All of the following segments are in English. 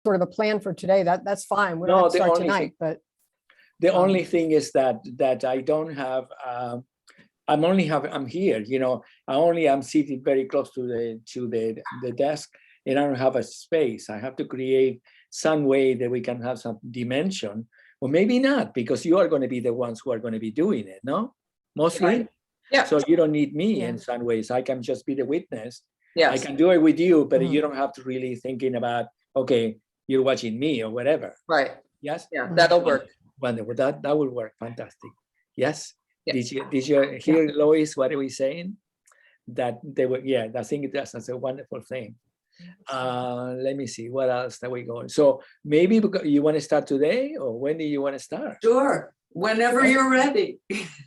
sort of a plan for today, that's fine. We don't No, have to the start only tonight, thing, but the only thing is that I don't have. I'm here. You know, I'm seated very close to the desk, and I don't have a space. I have to create some way that we can have some dimension, or maybe not, because you are going to be the ones who are going to be doing it. No, mostly. Right. Yeah. So you don't need me Yeah. in some ways. I can just be the witness. Yes. I can do it with you, but Mhm. you don't have to really thinking about, okay, you're watching me or whatever. Right. Yes. Yeah, that'll work. Wonderful. That will work. Fantastic. Yes. Yes. Did you hear, Lois, what are we saying? That they were, yeah, I think that's a wonderful thing. Let me see, what else are we going? So maybe you want to start today, or when do you want to start? Sure. Whenever you're ready.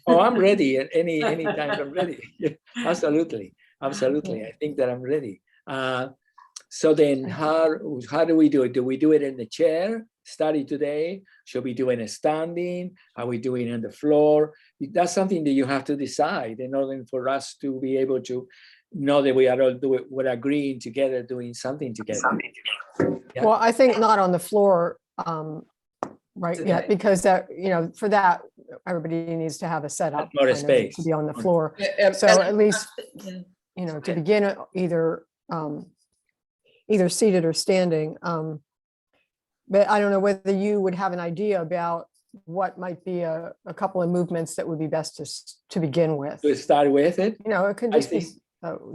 Oh, I'm ready. At any time I'm ready. Yeah, absolutely. Absolutely. I think that I'm ready. So then how do we do it? Do we do it in the chair, study today? Should we do it in standing? Are we doing it on the floor? That's something that you have to decide in order for us to be able to know that we are all we're agreeing together, doing something together. Yeah. well, I think not on the floor right Today. yet, because that, you know, for that, everybody needs to have a setup More kind of space. to be on the floor. So And- at least, Yeah. you know, to begin either either seated or standing. But I don't know whether you would have an idea about what might be a couple of movements that would be best to begin with. To start with it, You know, it could I just be, think-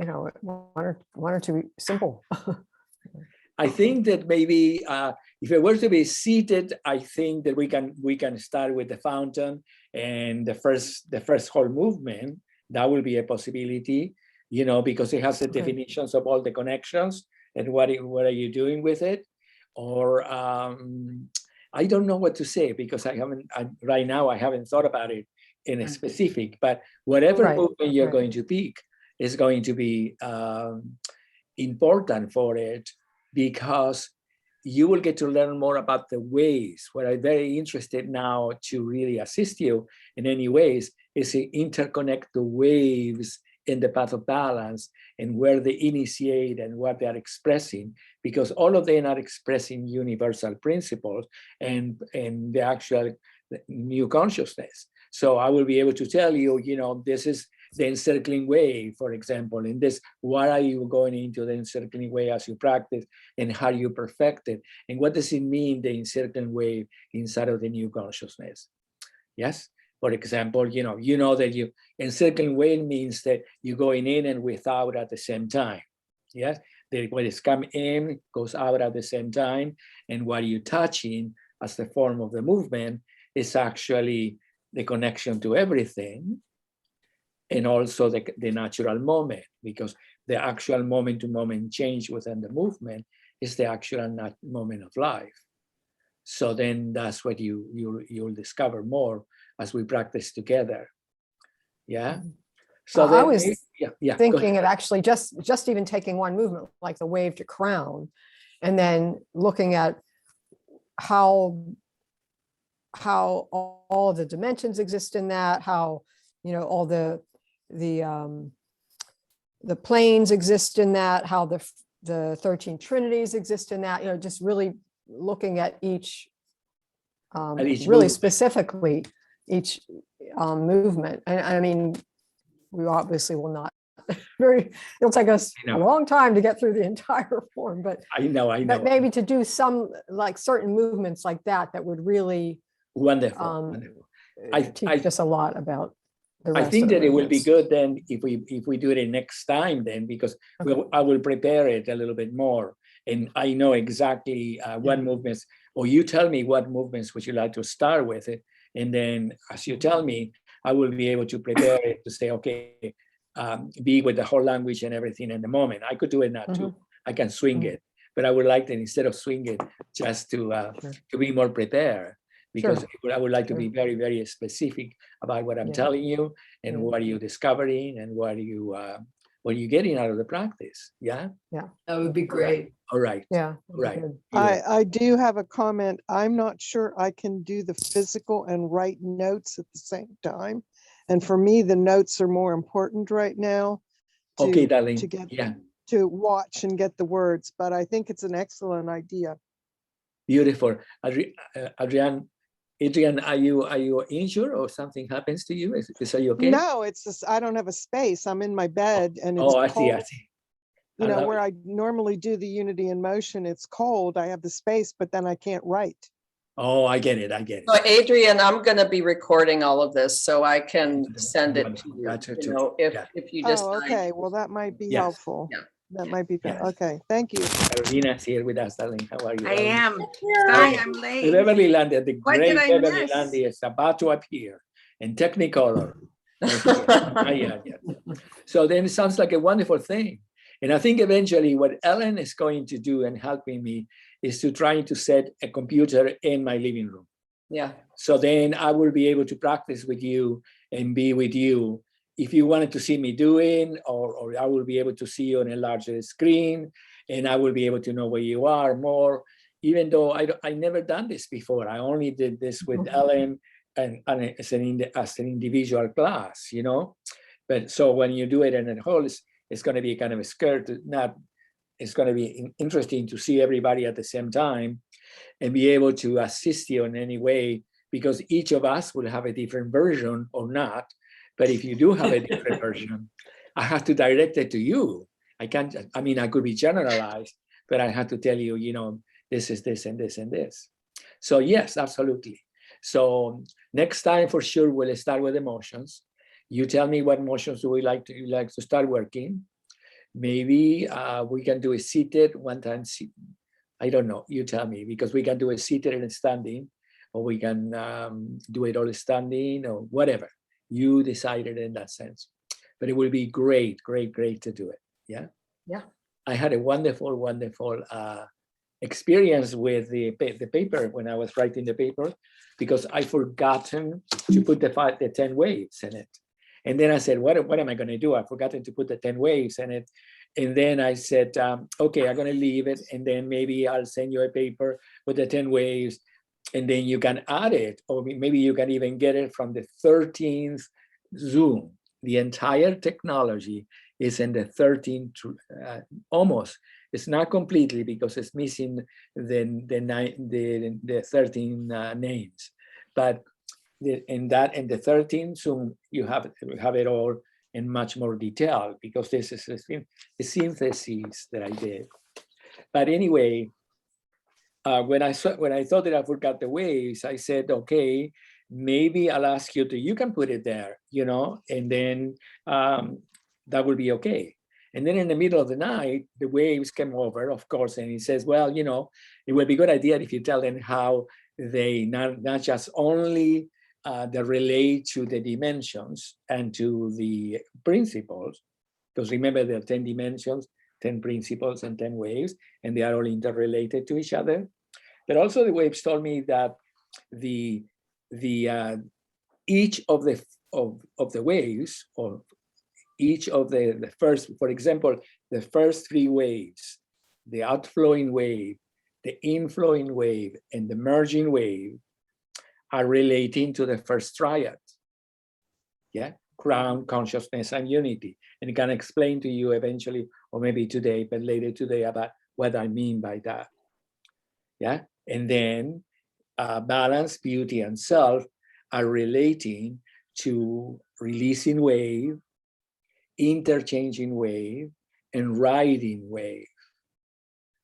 you know, one or two simple. I think that maybe if it were to be seated, I think that we can start with the fountain and the first whole movement. That will be a possibility, you know, because it has the Okay. definitions of all the connections and what are you doing with it. Or I don't know what to say, because right now I haven't thought about it in a specific, but whatever Right, movement you're right. going to pick is going to be important for it, because you will get to learn more about the ways. What I'm very interested now to really assist you in any ways is to interconnect the waves in the path of balance and where they initiate and what they are expressing, because all of them are expressing universal principles and the actual new consciousness. So I will be able to tell you, you know, this is the encircling way, for example, in this, what are you going into the encircling way as you practice, and how you perfect it, and what does it mean, the encircling way inside of the new consciousness? Yes. For example, you know that you encircling way means that you're going in and without at the same time. Yes. What is coming in goes out at the same time, and what you're touching as the form of the movement is actually the connection to everything, and also the natural moment, because the actual moment to moment change within the movement is the actual moment of life. So then that's what you'll discover more as we practice together. Yeah. So Well, I was yeah, thinking of actually just even taking one movement, like the wave to crown, and then looking at how all the dimensions exist in that, how, you know, all the planes exist in that, how the 13 trinities exist in that, you know, just really looking at each really movement. specifically each movement. And I mean, we obviously will not it'll take us a long time to get through the entire form, but I know. but maybe to do some, like, certain movements like that would really Wonderful. teach us a lot about the rest I think of the that it will be movements. good then if we do it next time then, because I will prepare it a little bit more, and I know exactly what movements, or you tell me what movements would you like to start with it, and then as you tell me, I will be able to prepare it to say, okay, be with the whole language and everything in the moment. I could do it now too. I can swing it, but I would like to, instead of swing it, just to be more prepared. Because I would like to be very, very specific about what I'm telling you, and what are you discovering, and what are you getting out of the practice? Yeah. That would be great. All right. Yeah. Right. I do have a comment. I'm not sure I can do the physical and write notes at the same time. And for me, the notes are more important right now. Okay, darling. To watch and get the words, but I think it's an excellent idea. Beautiful. Adrian, are you injured or something happens to you? Are you okay? No, it's just, I don't have a space. I'm in my bed and it's Oh, I see, I cold. see. You I know, love where it. I normally do the Unity in Motion, it's cold. I have the space, but then I can't write. Oh, I get it, I get So it. Adrian, I'm gonna be recording all of this so I can send it to you, Gotcha, you too. know, Yeah. if you Oh, decide. okay. Well, that might be Yes. helpful. Yeah. That might be, Yes. okay. Thank you. Carolina's here with us, darling. How are you? I am. Okay. Sorry, I'm late. Beverly Landy, the What did great I Beverly miss? Landy is about to appear in Technicolor. Not yet, yet. So then it sounds like a wonderful thing. And I think eventually what Ellen is going to do and helping me is to try to set a computer in my living room. Yeah. So then I will be able to practice with you and be with you. If you wanted to see me doing, or I will be able to see you on a larger screen, and I will be able to know where you are more, even though I never done this before. I only did this with Ellen and as an individual class, you know. But so when you do it in a whole, it's going to be kind of a skirt, not, it's going to be interesting to see everybody at the same time and be able to assist you in any way, because each of us will have a different version or not. But if you do have a different version, I have to direct it to you. I can't, I mean, I could be generalized, but I have to tell you, you know, this is this and this and this. So yes, absolutely. So next time for sure, we'll start with emotions. You tell me what motions do you like to start working. Maybe we can do a seated one time. I don't know. You tell me, because we can do it seated and standing, or we can do it all standing, or whatever. You decided in that sense. But it will be great, great, great to do it. Yeah. Yeah. I had a wonderful, wonderful experience with the paper when I was writing the paper, because I forgotten to put the 10 waves in it. And then I said, what am I going to do? I've forgotten to put the 10 waves in it. And then I said, okay, I'm going to leave it. And then maybe I'll send you a paper with the 10 waves. And then you can add it, or maybe you can even get it from the 13th Zoom. The entire technology is in the 13th, almost. It's not completely, because it's missing the 13 names. But in the 13th Zoom, you have it all in much more detail, because this is a synthesis that I did. But anyway, when I thought that I forgot the waves, I said, okay, maybe I'll ask you you can put it there, you know, and then that will be okay. And then in the middle of the night, the waves came over, of course, and he says, well, you know, it would be a good idea if you tell them how they not just only they relate to the dimensions and to the principles, because remember there are 10 dimensions, 10 principles, and 10 waves, and they are all interrelated to each other. But also the waves told me that each of the waves, or each of the first, for example, the first 3 waves, the outflowing wave, the inflowing wave, and the merging wave, are relating to the first triad. Yeah, ground, consciousness, and unity. And I can explain to you eventually, or maybe today, but later today, about what I mean by that. Yeah, and then balance, beauty, and self are relating to releasing wave, interchanging wave, and riding wave.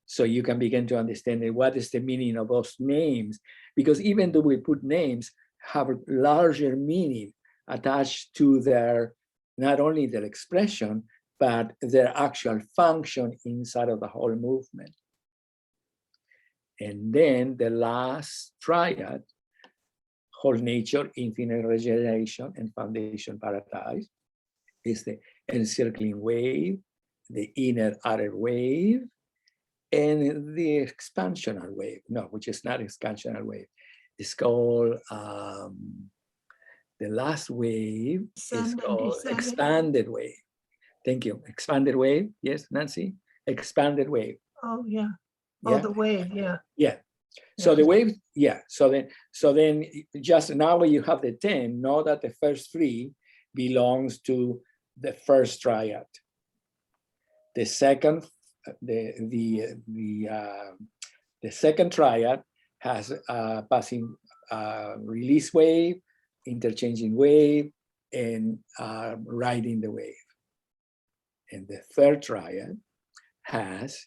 So you can begin to understand what is the meaning of those names, because even though we put names, have a larger meaning attached to their, not only their expression, but their actual function inside of the whole movement. And then the last triad, whole nature, infinite regeneration, and foundation paradise, is the encircling wave, the inner outer wave, and the expansional wave. No, which is not expansional wave. It's called, the last wave is called expanded wave. Thank you. Expanded wave. Yes, Nancy? Expanded wave. Oh, yeah. Yeah. Oh, the wave, yeah. Yeah. So the wave, yeah. So then just now when you have the 10, know that the first 3 belongs to the first triad. The second, the second triad has a passing release wave, interchanging wave, and riding the wave. And the third triad has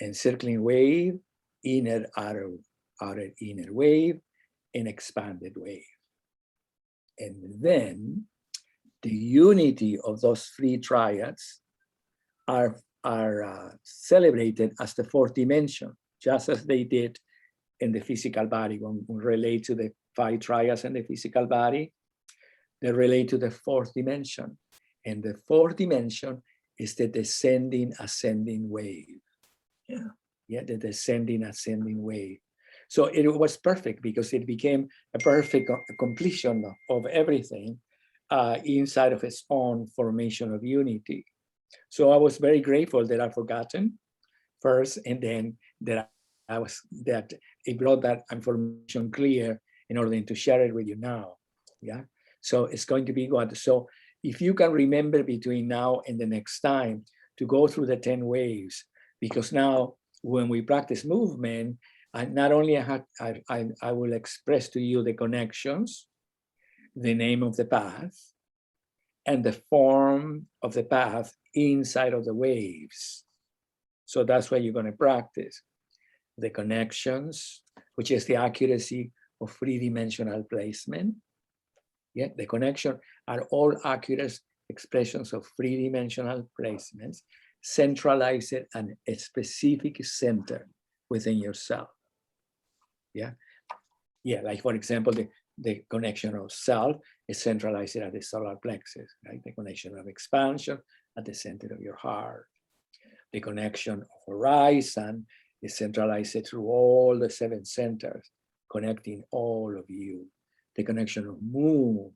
encircling wave, inner outer inner wave, and expanded wave. And then the unity of those three triads are celebrated as the fourth dimension, just as they did in the physical body. When we relate to the 5 triads in the physical body, they relate to the fourth dimension. And the fourth dimension is the descending, ascending wave. Yeah, the descending, ascending wave. So it was perfect because it became a perfect completion of everything inside of its own formation of unity. So I was very grateful that I've forgotten first, and then that it brought that information clear in order to share it with you now. Yeah. So it's going to be good. So if you can remember between now and the next time to go through the 10 waves, because now when we practice movement, not only I will express to you the connections, the name of the path, and the form of the path inside of the waves. So that's what you're going to practice. The connections, which is the accuracy of 3-dimensional placement. Yeah, the connection are all accurate expressions of 3-dimensional placements, centralized at a specific center within yourself. Yeah, yeah. Like for example, the connection of self is centralized at the solar plexus, right? The connection of expansion at the center of your heart. The connection of horizon is centralized through all the 7 centers, connecting all of you. The connection of moon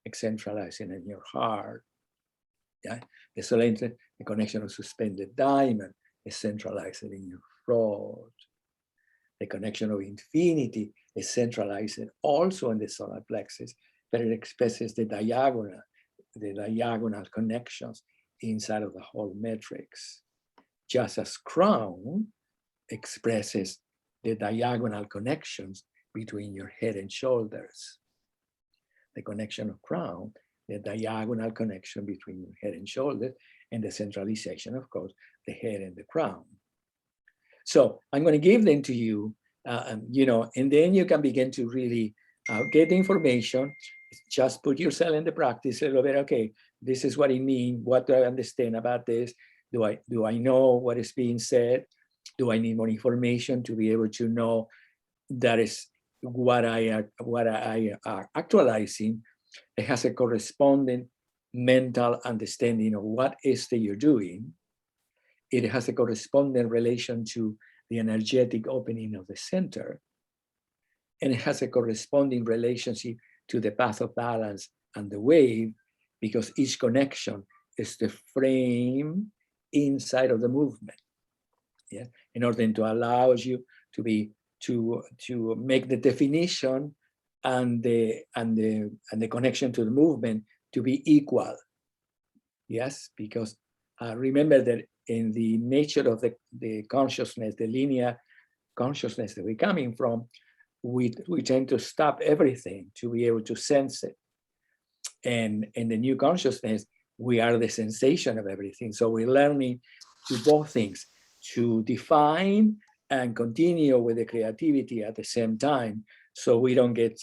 is centralizing in your heart. Yeah, the connection of suspended diamond is centralized in your throat. The connection of infinity is centralized also in the solar plexus, but it expresses the diagonal connections inside of the whole matrix. Just as crown expresses the diagonal connections between your head and shoulders. The connection of crown, the diagonal connection between your head and shoulders, and the centralization, of course, the head and the crown. So I'm going to give them to you, and then you can begin to really get the information. Just put yourself in the practice a little bit. Okay, this is what it means. What do I understand about this? Do I know what is being said? Do I need more information to be able to know that is what I are actualizing? It has a corresponding mental understanding of what is that you're doing. It has a corresponding relation to the energetic opening of the center. And it has a corresponding relationship to the path of balance and the wave, because each connection is the frame inside of the movement. Yeah, in order to allow you to make the definition and the connection to the movement to be equal. Yes, because remember that in the nature of the consciousness, the linear consciousness that we're coming from, we tend to stop everything to be able to sense it. And in the new consciousness, we are the sensation of everything. So we're learning to both things, to define and continue with the creativity at the same time, so we don't get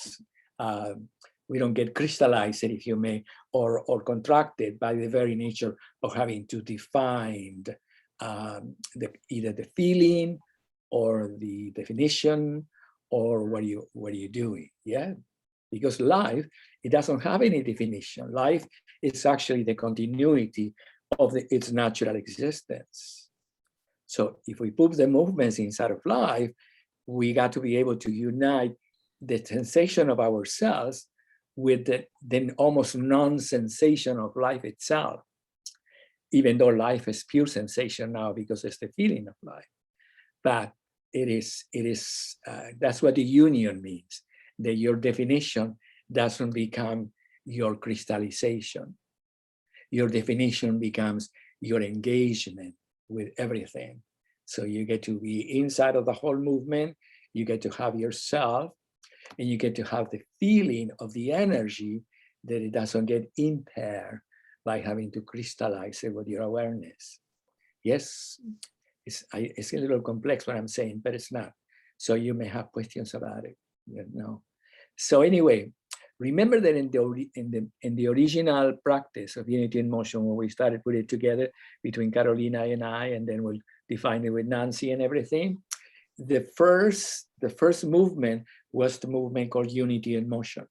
crystallized, if you may, or contracted by the very nature of having to define either the feeling or the definition or what are you doing. Yeah, because life, it doesn't have any definition. Life is actually the continuity of its natural existence. So if we put the movements inside of life, we got to be able to unite the sensation of ourselves with the almost non-sensation of life itself, even though life is pure sensation now because it's the feeling of life. But it is that's what the union means, that your definition doesn't become your crystallization. Your definition becomes your engagement with everything. So you get to be inside of the whole movement, You get to have yourself, and you get to have the feeling of the energy that it doesn't get impaired by having to crystallize it with your awareness. Yes, it's a little complex what I'm saying, but it's not. So you may have questions about it. So anyway, remember that in the original practice of Unity in Motion, when we started putting it together between Carolina and I, and then we'll define it with Nancy and everything, the first movement was the movement called Unity in Motion,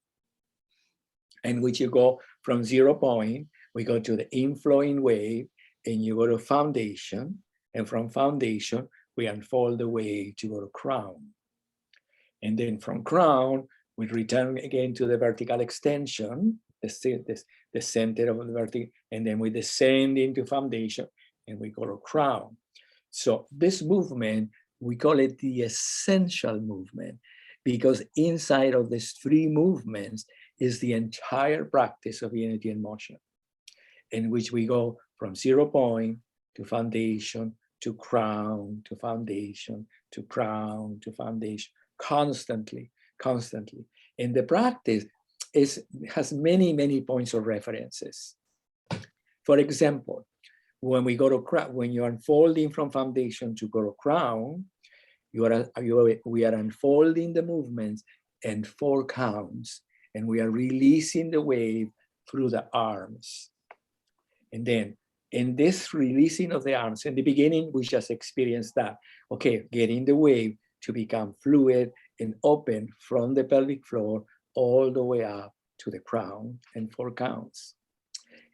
in which you go from 0 point, we go to the inflowing wave, and you go to foundation, and from foundation, we unfold the wave to go to crown. And then from crown, we return again to the vertical extension, the center of the vertical, and then we descend into foundation, and we go to crown. So this movement, we call it the essential movement, because inside of these 3 movements is the entire practice of Unity in Motion, in which we go from 0 point to foundation, to crown, to foundation, to crown, to foundation, constantly. And the practice has many points of references. For example, when we go to crown, when you're unfolding from foundation to go to crown, we are unfolding the movements in 4 counts, and we are releasing the wave through the arms. And then in this releasing of the arms, in the beginning, we just experienced that, okay, getting the wave to become fluid and open from the pelvic floor all the way up to the crown and 4 counts.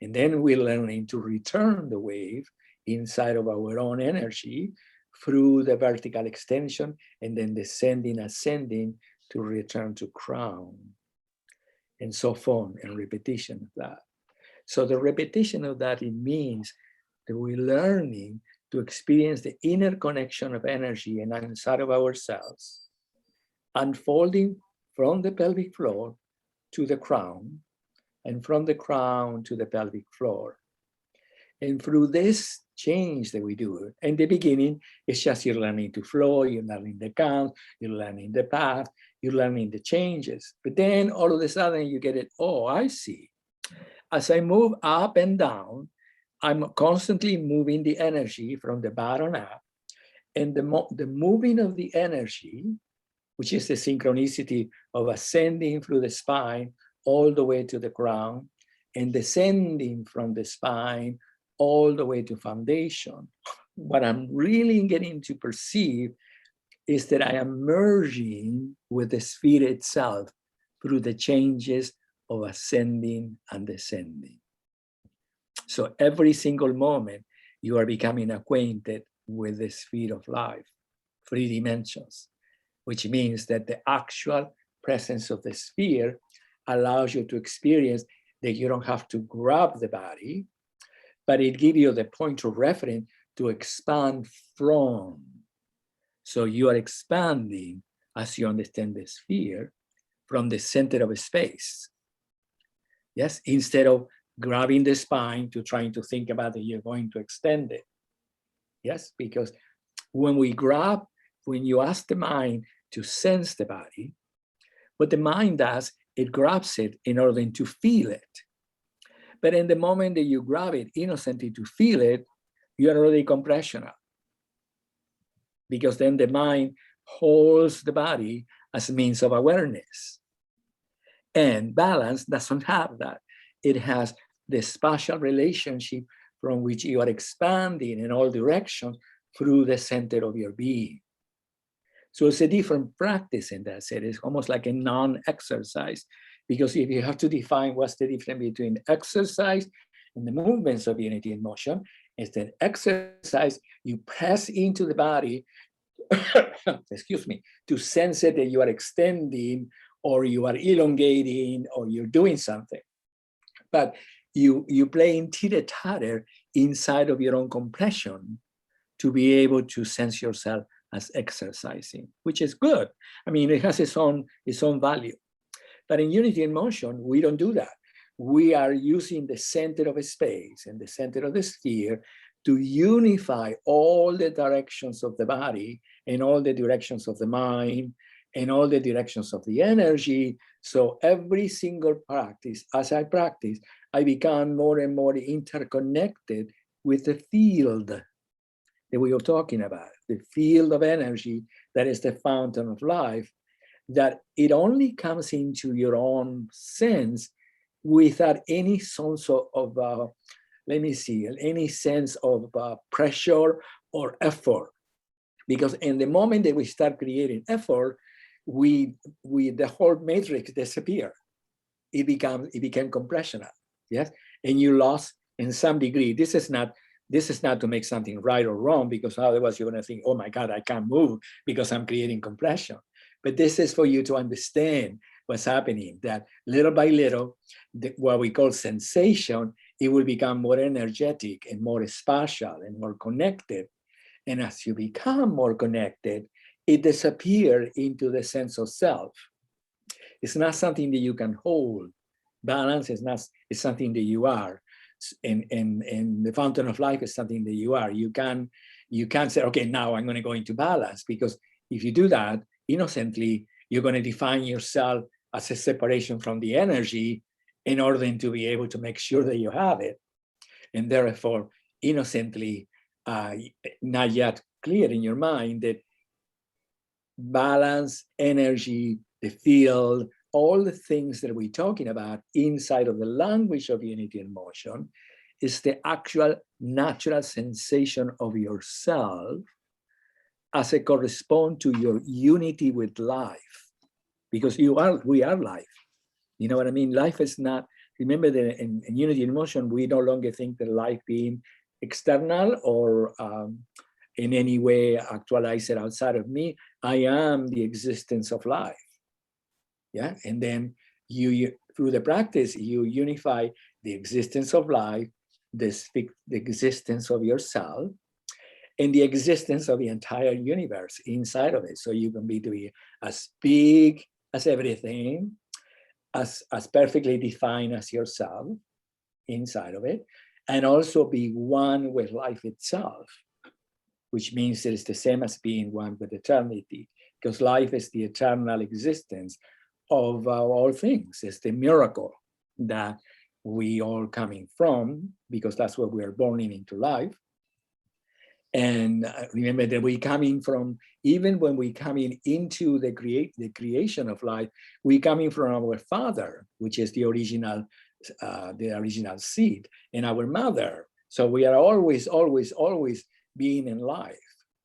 And then we're learning to return the wave inside of our own energy through the vertical extension, and then descending, ascending to return to crown, and so on, and repetition of that. So the repetition of that, it means that we're learning to experience the inner connection of energy and inside of ourselves, unfolding from the pelvic floor to the crown, and from the crown to the pelvic floor. And through this change that we do, in the beginning, it's just you're learning to flow, you're learning the count, you're learning the path, you're learning the changes. But then all of a sudden you get it, oh, I see. As I move up and down, I'm constantly moving the energy from the bottom up. And the moving of the energy, which is the synchronicity of ascending through the spine all the way to the crown, and descending from the spine all the way to foundation. What I'm really getting to perceive is that I am merging with the sphere itself through the changes of ascending and descending. So every single moment, you are becoming acquainted with the sphere of life, 3 dimensions, which means that the actual presence of the sphere allows you to experience that you don't have to grab the body, but it gives you the point of reference to expand from. So you are expanding as you understand the sphere from the center of space. Yes, instead of grabbing the spine to trying to think about that you're going to extend it. Yes, because when you ask the mind to sense the body, what the mind does, it grabs it in order to feel it. But in the moment that you grab it innocently to feel it, you are already compressional. Because then the mind holds the body as a means of awareness. And balance doesn't have that. It has the spatial relationship from which you are expanding in all directions through the center of your being. So it's a different practice in that sense. It's almost like a non-exercise, because if you have to define what's the difference between exercise and the movements of Unity in Motion, is that exercise, you press into the body, excuse me, to sense it that you are extending or you are elongating or you're doing something. But you play in teeter-totter inside of your own compression to be able to sense yourself as exercising, which is good. I mean, it has its own value. But in Unity in Motion, we don't do that. We are using the center of a space and the center of the sphere to unify all the directions of the body in all the directions of the mind, in all the directions of the energy. So every single practice, as I practice, I become more and more interconnected with the field that we are talking about, the field of energy that is the fountain of life, that it only comes into your own sense without any sense of any sense of pressure or effort. Because in the moment that we start creating effort, the whole matrix disappear. It became compressional, yes? And you lost in some degree. This is not to make something right or wrong, because otherwise you're gonna think, oh my God, I can't move because I'm creating compression. But this is for you to understand what's happening, that little by little, what we call sensation, it will become more energetic and more spatial and more connected. And as you become more connected, it disappears into the sense of self. It's not something that you can hold. Balance is not, it's something that you are. And the fountain of life is something that you are. You can't say, okay, now I'm going to go into balance, because if you do that, innocently, you're going to define yourself as a separation from the energy in order to be able to make sure that you have it. And therefore, innocently, not yet clear in your mind that balance, energy, the field, all the things that we're talking about inside of the language of unity and motion is the actual natural sensation of yourself as it corresponds to your unity with life. Because we are life. You know what I mean? Life is not, remember that in unity and motion, we no longer think that life being external or in any way actualized outside of me. I am the existence of life. Yeah, and then you through the practice, you unify the existence of life, the existence of yourself, and the existence of the entire universe inside of it. So you can be as big as everything, as perfectly defined as yourself inside of it, and also be one with life itself, which means that it's the same as being one with eternity, because life is the eternal existence of all things. It's the miracle that we all coming from, because that's what we are born into life. And remember that we coming from, even when we coming into the creation of life, we coming from our father, which is the original seed, and our mother. So we are always being in life.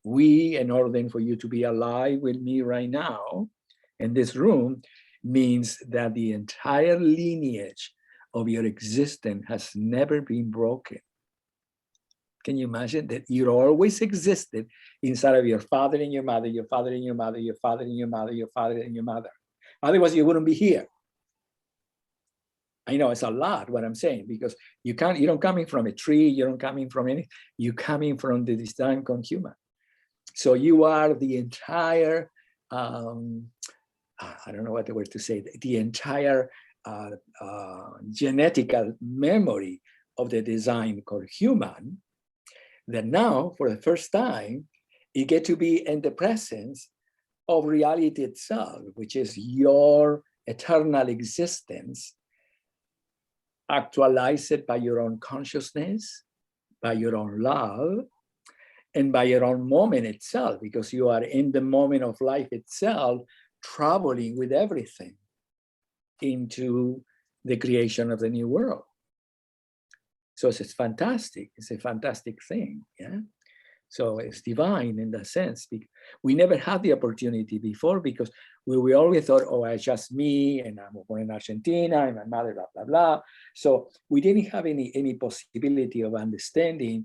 We, in order for you to be alive with me right now in this room, means that the entire lineage of your existence has never been broken. Can you imagine that you always existed inside of your father and your mother, your father and your mother, your father and your mother, your father and your mother? Otherwise, you wouldn't be here. I know it's a lot what I'm saying, because you don't coming from a tree, you don't coming from any, you coming from the design conhuman. So you are the entire, I don't know what the word to say, the entire genetical memory of the design called human, that now, for the first time, you get to be in the presence of reality itself, which is your eternal existence, actualized by your own consciousness, by your own love, and by your own moment itself, because you are in the moment of life itself, traveling with everything into the creation of the new world. So it's fantastic. It's a fantastic thing. Yeah. So it's divine in that sense. We never had the opportunity before, because we always thought, oh, it's just me, and I'm born in Argentina, and my mother, blah, blah, blah. So we didn't have any possibility of understanding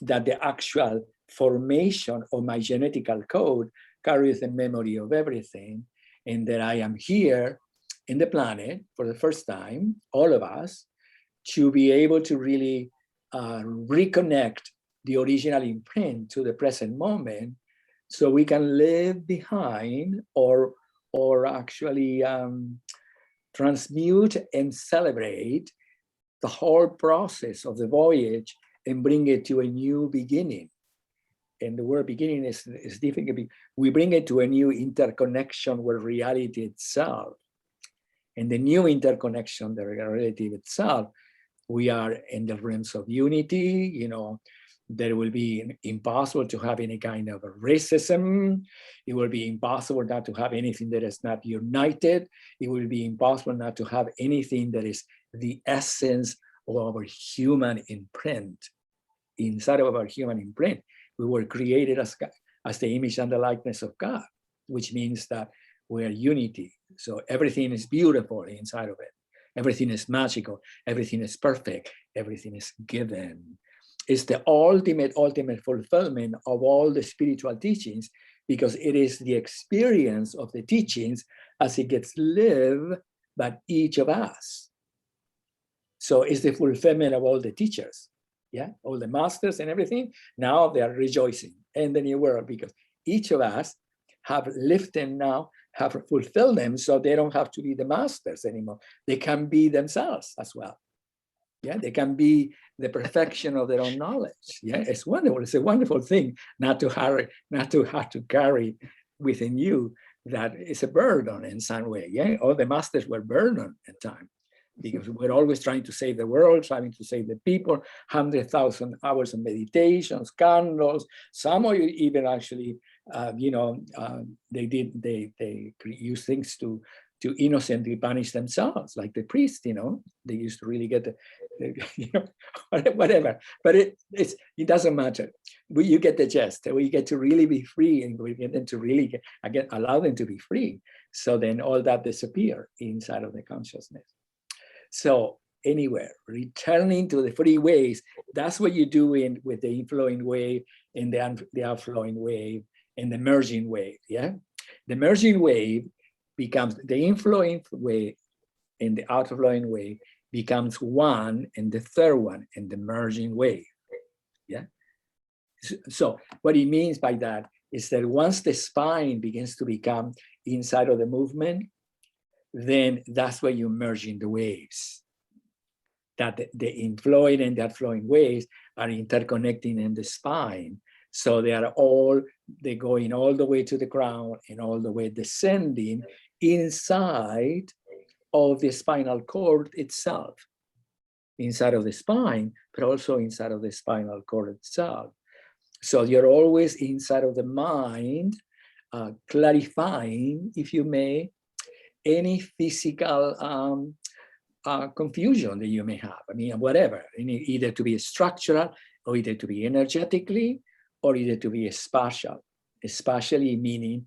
that the actual formation of my genetical code carries the memory of everything, and that I am here in the planet for the first time, all of us, to be able to really reconnect the original imprint to the present moment, so we can leave behind or actually transmute and celebrate the whole process of the voyage and bring it to a new beginning. and the word beginning is difficult. We bring it to a new interconnection with reality itself. And the new interconnection, the reality itself, we are in the realms of unity. You know, there will be impossible to have any kind of a racism. It will be impossible not to have anything that is not united. It will be impossible not to have anything that is the essence of our human imprint. Inside of our human imprint, we were created as God, as the image and the likeness of God, which means that we're unity. So everything is beautiful inside of it. Everything is magical. Everything is perfect. Everything is given. It's the ultimate fulfillment of all the spiritual teachings, because it is the experience of the teachings as it gets lived by each of us. So it's the fulfillment of all the teachers, yeah, all the masters and everything. Now they are rejoicing in the new world, because each of us have lived and now have fulfilled them, so they don't have to be the masters anymore. They can be themselves as well. Yeah, they can be the perfection of their own knowledge. Yeah, it's wonderful. It's a wonderful thing not to have to carry within you that it's a burden in some way. Yeah, all the masters were burdened at time, because we're always trying to save the world, trying to save the people. 100,000 hours of meditations, candles. Some of you even actually, they use things to innocently punish themselves, like the priest. You know, they used to really get whatever. But it doesn't matter. You get the gist. We get to really be free, and we get them to really allow them to be free. So then all that disappear inside of the consciousness. So anywhere, returning to the free ways, that's what you do with the inflowing wave and the outflowing wave and the merging wave. Yeah, the merging wave becomes the inflowing wave, and the outflowing wave becomes one, and the third one, and the merging wave. Yeah. So what it means by that is that once the spine begins to become inside of the movement, then that's where you're merging the waves. That the inflowing and the outflowing waves are interconnecting in the spine. So they're going all the way to the ground and all the way descending inside of the spinal cord itself. Inside of the spine, but also inside of the spinal cord itself. So you're always inside of the mind, clarifying, if you may, any physical confusion that you may have. I mean, whatever, either to be structural, or either to be energetically, or either to be spatial. Spatial meaning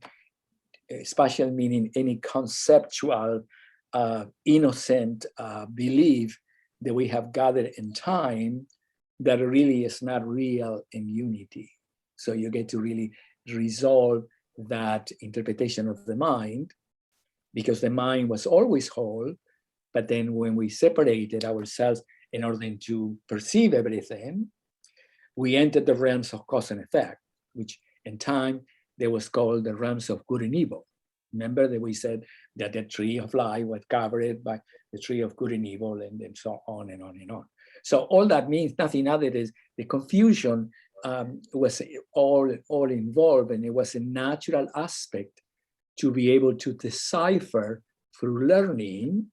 any conceptual, innocent belief that we have gathered in time that really is not real in unity. So you get to really resolve that interpretation of the mind, because the mind was always whole, but then when we separated ourselves in order to perceive everything, we entered the realms of cause and effect, which in time they was called the realms of good and evil. Remember that we said that the tree of life was covered by the tree of good and evil, and then so on and on and on. So all that means nothing other than the confusion was all involved, and it was a natural aspect to be able to decipher through learning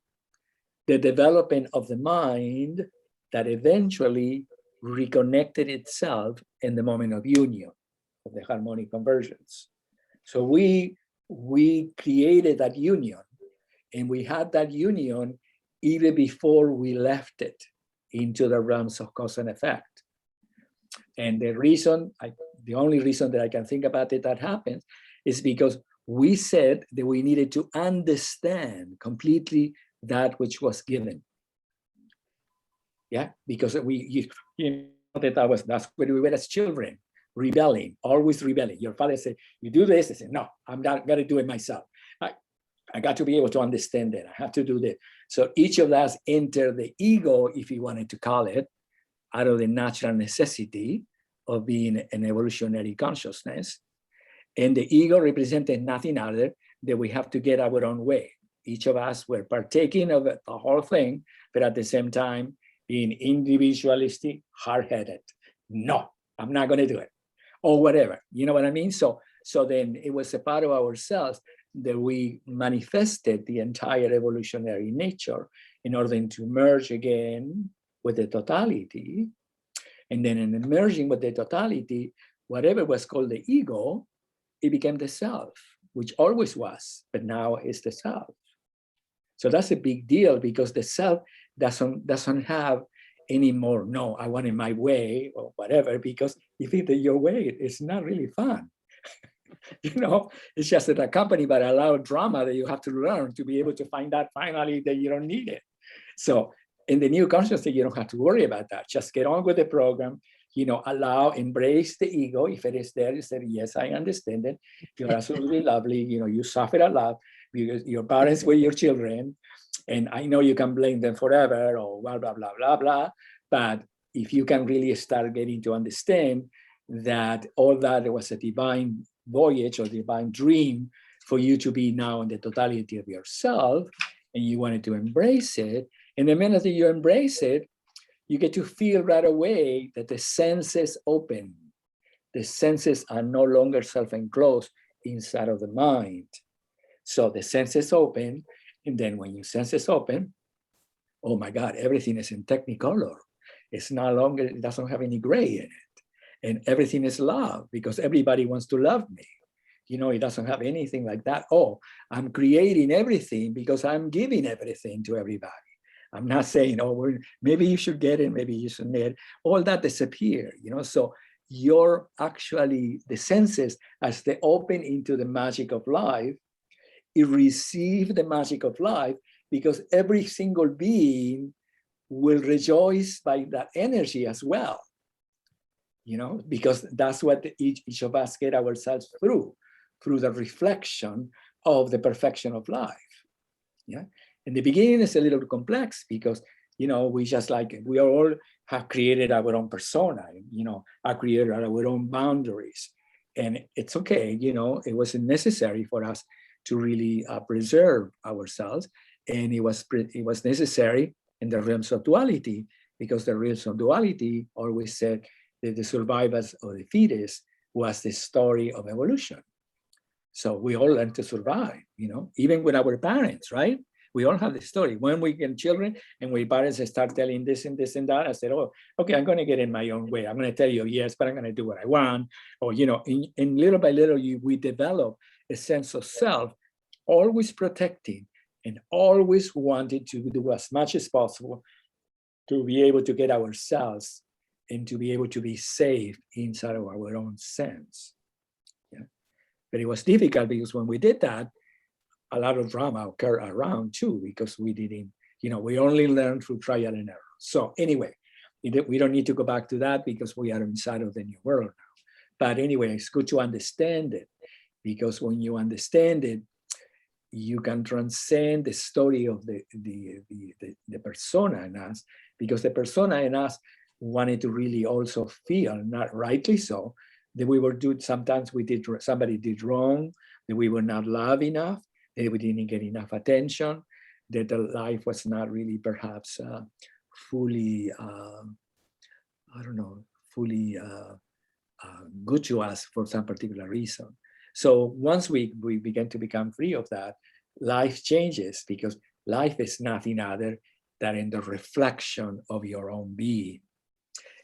the development of the mind that eventually reconnected itself in the moment of union, of the harmonic convergence. So we created that union, and we had that union even before we left it into the realms of cause and effect. And the only reason that I can think about it that happens is because we said that we needed to understand completely that which was given. Yeah, because that's where we were as children, rebelling, always rebelling. Your father said, you do this. I said, no, I'm not gonna do it myself. I got to be able to understand it. I have to do this. So each of us entered the ego, if you wanted to call it, out of the natural necessity of being an evolutionary consciousness. And the ego represented nothing other than we have to get our own way. Each of us were partaking of the whole thing, but at the same time, being individualistic, hard-headed. No, I'm not going to do it. or whatever, you know what I mean? So then it was a part of ourselves that we manifested the entire evolutionary nature in order to merge again with the totality. And then in merging with the totality, whatever was called the ego, it became the self, which always was, but now it's the self. So that's a big deal, because the self doesn't have any more, no, I want it my way or whatever, because if it's your way, it's not really fun. You know, it's just accompanied by a lot of drama that you have to learn to be able to find out finally that you don't need it. So in the new consciousness, you don't have to worry about that. Just get on with the program, you know, allow, embrace the ego. If it is there, you say, yes, I understand it. You're absolutely lovely. You know, you suffer a lot because your parents were your children. And I know you can blame them forever or blah, blah, blah, blah, blah. But if you can really start getting to understand that all that was a divine voyage or divine dream for you to be now in the totality of yourself, and you wanted to embrace it. And the minute that you embrace it, you get to feel right away that the senses open. The senses are no longer self-enclosed inside of the mind. So the senses open, and then when your senses open, oh my God, everything is in technicolor. It's no longer, it doesn't have any gray in it. And everything is love, because everybody wants to love me. You know, it doesn't have anything like that. Oh, I'm creating everything because I'm giving everything to everybody. I'm not saying, oh, well, maybe you should get it, maybe you shouldn't get it. All that disappear, you know. So you're actually, the senses, as they open into the magic of life, it receives the magic of life, because every single being will rejoice by that energy as well. You know, because that's what each of us get ourselves through the reflection of the perfection of life. Yeah. In the beginning, it's a little complex because, you know, we all have created our own persona, you know, have created our own boundaries. And it's okay, you know, it wasn't necessary for us to really preserve ourselves. And it was necessary in the realms of duality, because the realms of duality always said that the survivors or the fittest was the story of evolution. So we all learn to survive, you know, even with our parents, right? We all have the story. When we get children and we parents start telling this and this and that, I said, oh, okay, I'm going to get in my own way. I'm going to tell you yes, but I'm going to do what I want. Or, you know, and little by little, we develop a sense of self, always protecting and always wanting to do as much as possible to be able to get ourselves and to be able to be safe inside of our own sense. Yeah. But it was difficult because when we did that, a lot of drama occurred around too, because we didn't, you know, we only learned through trial and error. So anyway, we don't need to go back to that because we are inside of the new world now. But anyway, it's good to understand it, because when you understand it, you can transcend the story of the persona in us, because the persona in us wanted to really also feel, not rightly so, that we were doing, sometimes somebody did wrong, that we were not loved enough, that we didn't get enough attention, that the life was not really perhaps fully, I don't know, fully good to us for some particular reason. So once we began to become free of that, life changes, because life is nothing other than in the reflection of your own being.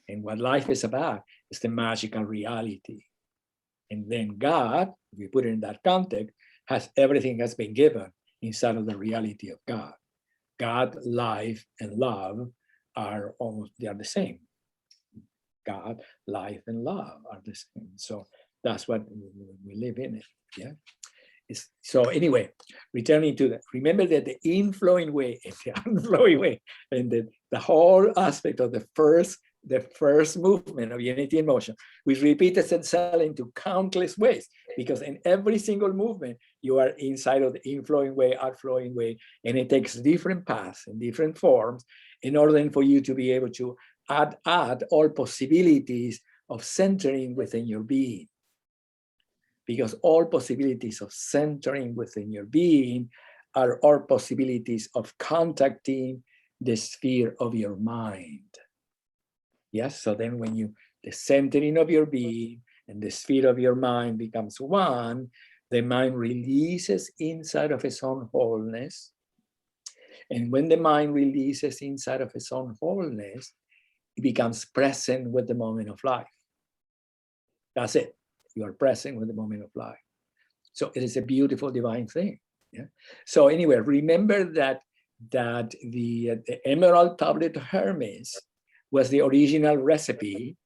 And what life is about is the magical reality. And then God, if we put it in that context, everything has been given inside of the reality of God. God, life, and love are they are the same. God, life, and love are the same. So that's what we live in it. Yeah. So anyway, returning to that, remember that the inflowing way and the unflowing way, and the whole aspect of the first movement of unity in motion, which repeats itself into countless ways, because in every single movement, you are inside of the inflowing way, outflowing way, and it takes different paths and different forms in order for you to be able to add all possibilities of centering within your being. Because all possibilities of centering within your being are all possibilities of contacting the sphere of your mind. Yes, so then when the centering of your being, and the sphere of your mind becomes one, the mind releases inside of its own wholeness. And when the mind releases inside of its own wholeness, it becomes present with the moment of life. That's it. You are present with the moment of life. So it is a beautiful divine thing. Yeah. So anyway, remember that the emerald tablet of Hermes was the original recipe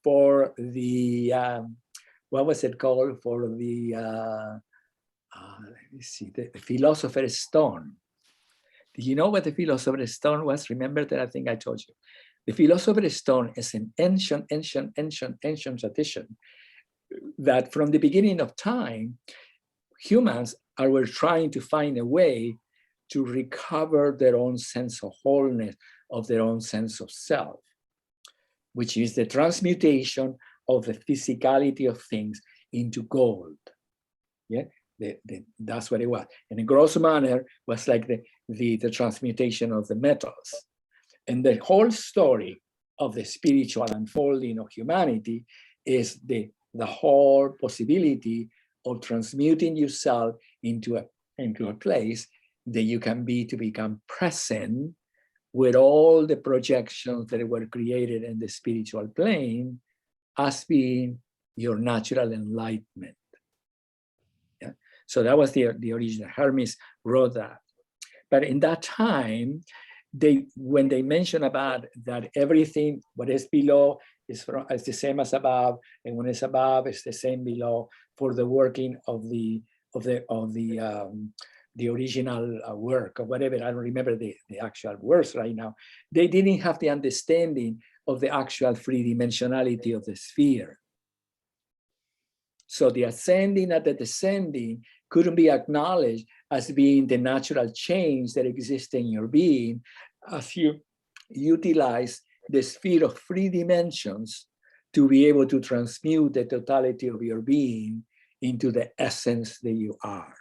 for the what was it called, for the let me see, the philosopher's stone. Do you know what the philosopher's stone was? Remember that? I think I told you. The philosopher's stone is an ancient tradition that from the beginning of time, humans were trying to find a way to recover their own sense of wholeness, of their own sense of self, which is the transmutation of the physicality of things into gold. Yeah, that's what it was. In a gross manner, was like the transmutation of the metals. And the whole story of the spiritual unfolding of humanity is the whole possibility of transmuting yourself into a place that you can be, to become present with all the projections that were created in the spiritual plane as being your natural enlightenment. Yeah. So that was the original. Hermes wrote that. But in that time, when they mention about that everything what is below is the same as above, and when it's above, it's the same below, for the working of the original work or whatever. I don't remember the actual words right now. They didn't have the understanding of the actual three-dimensionality of the sphere. So the ascending and the descending couldn't be acknowledged as being the natural change that exists in your being as you utilize the sphere of 3 dimensions to be able to transmute the totality of your being into the essence that you are.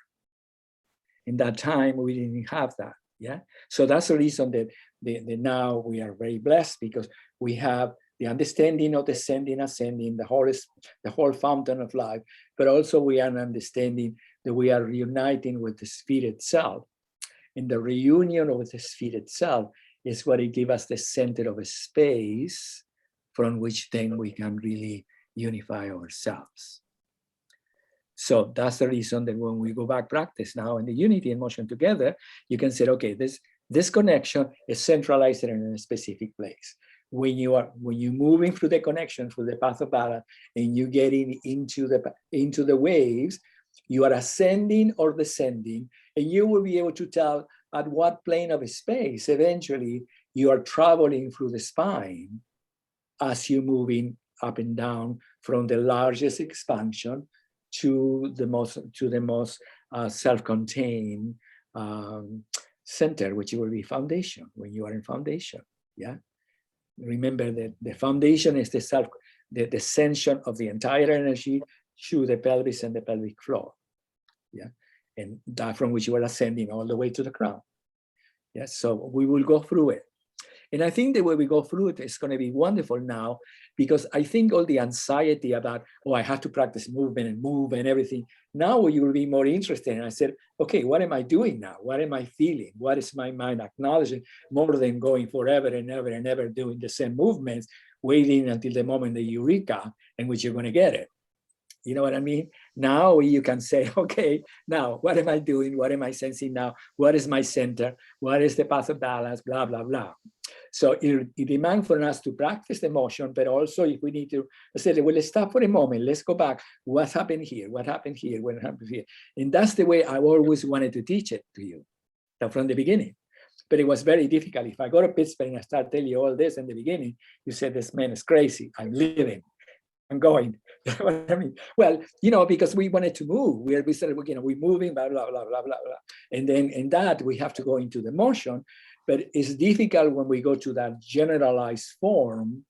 In that time, we didn't have that. Yeah. So that's the reason that now we are very blessed, because we have the understanding of descending, ascending, the whole fountain of life, but also we are understanding that we are reuniting with the sphere itself. And the reunion with the sphere itself is what it gives us the center of a space from which then we can really unify ourselves. So that's the reason that when we go back practice now in the unity and motion together, you can say, okay, this connection is centralized in a specific place. When you're moving through the connection, through the path of balance, and you getting into the waves, you are ascending or descending, and you will be able to tell at what plane of space eventually you are traveling through the spine as you're moving up and down from the largest expansion to the most self-contained center, which will be foundation, when you are in foundation. Yeah. Remember that the foundation is the ascension of the entire energy through the pelvis and the pelvic floor. Yeah. And that from which you are ascending all the way to the crown. Yeah. So we will go through it. And I think the way we go through it is going to be wonderful now, because I think all the anxiety about, oh, I have to practice movement and move and everything. Now you will be more interested. And I said, okay, what am I doing now? What am I feeling? What is my mind acknowledging, more than going forever and ever and ever doing the same movements, waiting until the moment, the eureka, in which you're going to get it. You know what I mean? Now you can say, okay, now what am I doing? What am I sensing now? What is my center? What is the path of balance? Blah, blah, blah. So it demands for us to practice the motion, but also if we need to say, well, let's stop for a moment. Let's go back. What happened here? What happened here? What happened here? And that's the way I always wanted to teach it to you from the beginning. But it was very difficult. If I go to Pittsburgh and I start telling you all this in the beginning, you said, this man is crazy. I'm living. I'm going. What I mean, well, because we wanted to move. We said, we're moving, blah, blah, blah, blah, blah, blah. And then in that, we have to go into the motion. But it's difficult when we go to that generalized form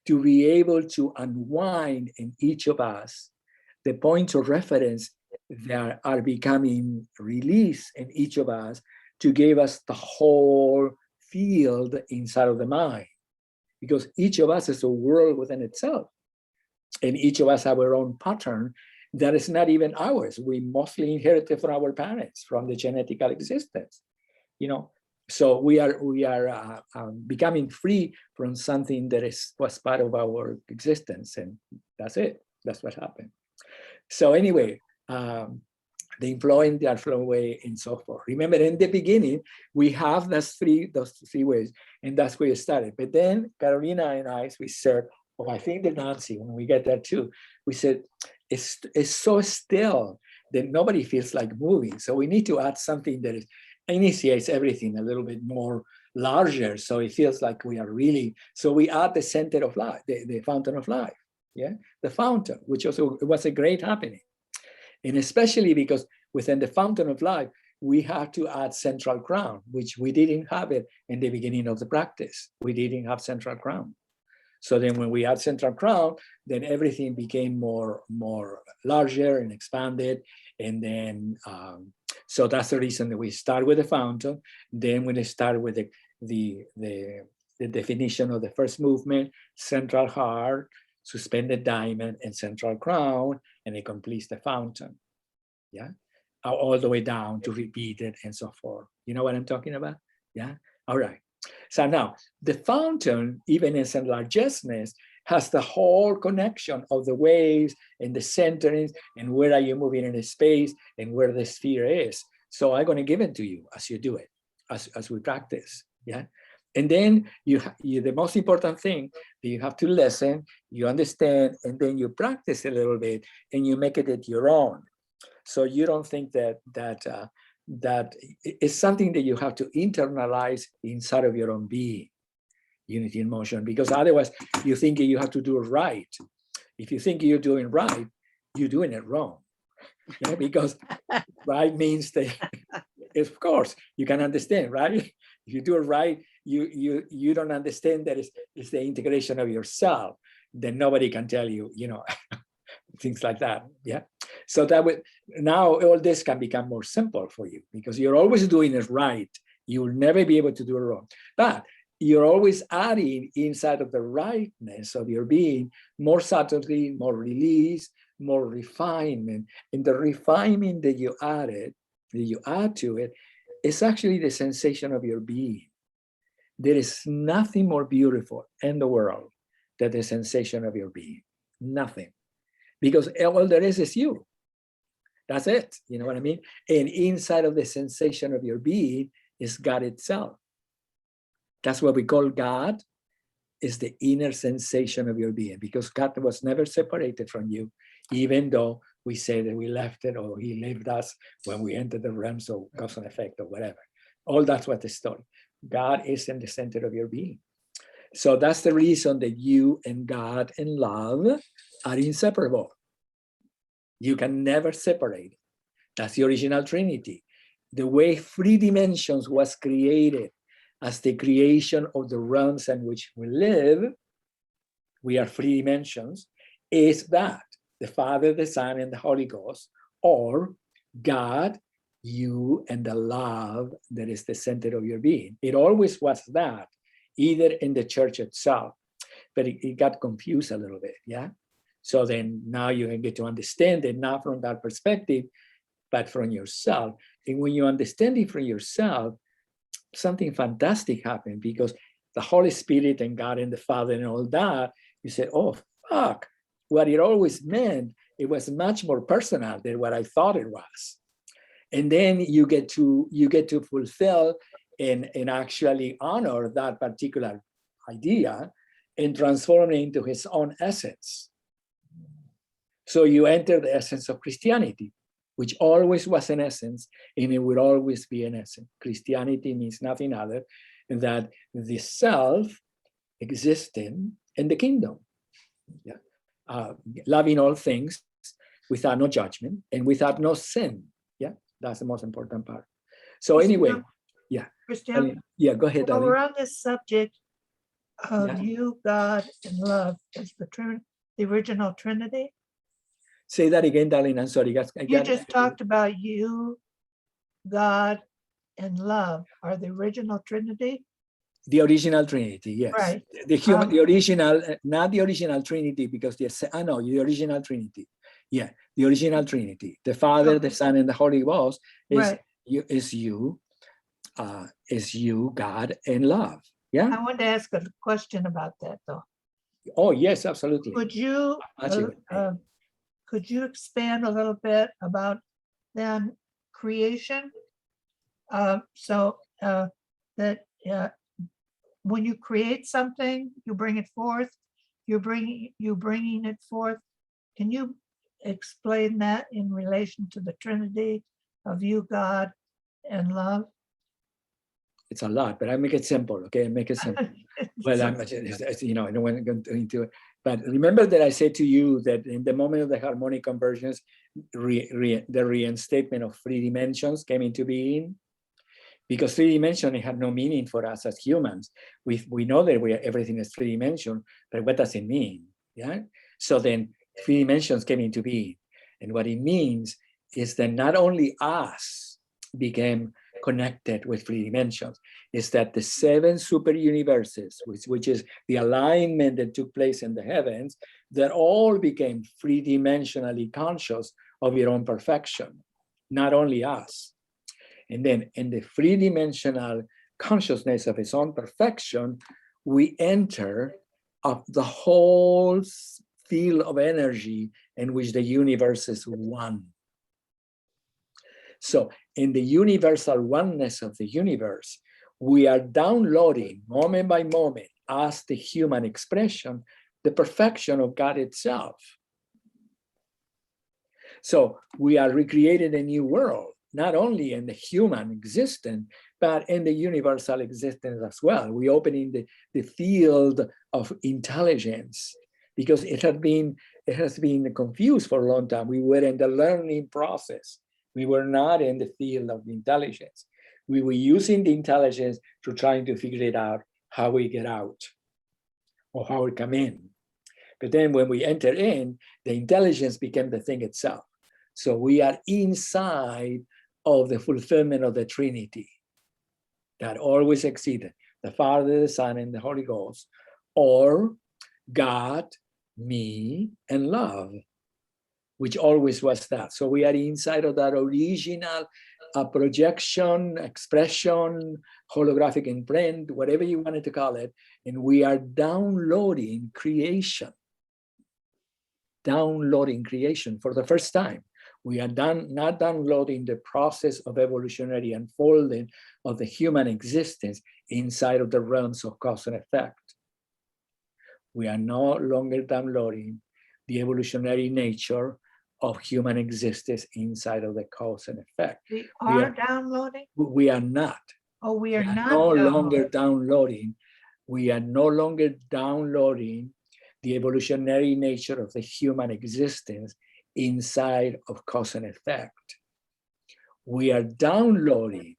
to be able to unwind in each of us the points of reference that are becoming released in each of us to give us the whole field inside of the mind. Because each of us is a world within itself. And each of us have our own pattern that is not even ours. We mostly inherited from our parents, from the genetical existence, you know. So we are becoming free from something that was part of our existence, and that's it. That's what happened. So anyway, the inflowing, the outflow way, and so forth. Remember, in the beginning, we have those three ways, and that's where it started. But then Carolina and I, we said, oh, I think that Nancy, when we get there too, we said, it's so still that nobody feels like moving. So we need to add something that initiates everything a little bit more larger, so it feels like we are really. So we add the center of life, the fountain of life, yeah, the fountain, which also was a great happening. And especially because within the fountain of life, we have to add central ground, which we didn't have it in the beginning of the practice. We didn't have central ground. So then when we add central ground, then everything became more larger and expanded. And then, so that's the reason that we start with the fountain. Then when they start with the definition of the first movement, central heart, suspended diamond, and central crown, and it completes the fountain, yeah, all the way down to repeat it and so forth. You know what I'm talking about? Yeah. All right. So now the fountain, even in its largeness, has the whole connection of the waves and the centerings and where are you moving in the space and where the sphere is. So I'm going to give it to you as you do it, as we practice. Yeah. And then the most important thing, you have to listen, you understand, and then you practice a little bit and you make it your own. So you don't think that it's something that you have to internalize inside of your own being, unity in motion, because otherwise you think you have to do it right. If you think you're doing right, you're doing it wrong. Yeah, because right means that, of course, you can understand, right? If you do it right, you don't understand that it's the integration of yourself. Then nobody can tell you, you know, things like that. Yeah. So that would, now all this can become more simple for you because you're always doing it right. You will never be able to do it wrong. But you're always adding inside of the rightness of your being more subtlety, more release, more refinement. And the refinement that you add to it is actually the sensation of your being. There is nothing more beautiful in the world than the sensation of your being. Nothing. Because all there is you. That's it. You know what I mean? And inside of the sensation of your being is God itself. That's what we call God, is the inner sensation of your being, because God was never separated from you, even though we say that we left it or he left us when we entered the realms of cause and effect or whatever. All that's what the story. God is in the center of your being. So that's the reason that you and God and love are inseparable. You can never separate. That's the original Trinity. The way 3 dimensions was created as the creation of the realms in which we live, we are 3 dimensions, is that the Father, the Son, and the Holy Ghost, or God, you, and the love that is the center of your being. It always was that, either in the church itself, but it got confused a little bit, yeah? So then now you can get to understand it, not from that perspective, but from yourself. And when you understand it from yourself, something fantastic happened, because the Holy Spirit and God and the Father and all that, you said, oh, fuck, what it always meant, it was much more personal than what I thought it was. And then you get to fulfill and actually honor that particular idea and transform it into his own essence. So you enter the essence of Christianity, which always was an essence, and it will always be an essence. Christianity means nothing other than that the self existing in the kingdom. Yeah. Loving all things without no judgment and without no sin. Yeah, that's the most important part. So anyway, yeah. Christian, Yeah, go ahead, while we're Ali. on this subject of Yeah. you, God, and love, is the original Trinity? Say that again, darling. I'm sorry. You just talked about you, God, and love are the original Trinity. The original Trinity, yes. Right. The human, the original, not the original Trinity, because I know the original Trinity. Yeah, the original Trinity. The Father, the Son, and the Holy Ghost is Right. you, God, and love. Yeah. I wanted to ask a question about that, though. Oh yes, absolutely. Could you, could you expand a little bit about then creation? That when you create something, you bring it forth, you're bringing it forth. Can you explain that in relation to the Trinity of you, God, and love? It's a lot, but I make it simple. Okay, I make it simple. Well, I don't want to go into it. But remember that I said to you that in the moment of the harmonic convergence, the reinstatement of 3 dimensions came into being. Because 3 dimensions had no meaning for us as humans. We know that everything is 3 dimension, but what does it mean? Yeah. So then 3 dimensions came into being. And what it means is that not only us became connected with 3 dimensions, is that the 7 super universes, which is the alignment that took place in the heavens, that all became 3-dimensionally conscious of your own perfection, not only us. And then in the 3-dimensional consciousness of its own perfection, we enter of the whole field of energy in which the universe is one. So in the universal oneness of the universe, we are downloading moment by moment as the human expression, the perfection of God itself. So we are recreating a new world, not only in the human existence, but in the universal existence as well. We opening the field of intelligence, because it has been confused for a long time. We were in the learning process. We were not in the field of intelligence. We were using the intelligence to trying to figure it out how we get out or how we come in. But then when we enter in, the intelligence became the thing itself. So we are inside of the fulfillment of the Trinity that always exceeded the Father, the Son, and the Holy Ghost, or God, me, and love, which always was that. So we are inside of that original projection, expression, holographic imprint, whatever you wanted to call it, and we are downloading creation for the first time. We are not downloading the process of evolutionary unfolding of the human existence inside of the realms of cause and effect. We are no longer downloading the evolutionary nature of human existence inside of the cause and effect. We are downloading? We are not. Oh, we are not no longer downloading. We are no longer downloading the evolutionary nature of the human existence inside of cause and effect. We are downloading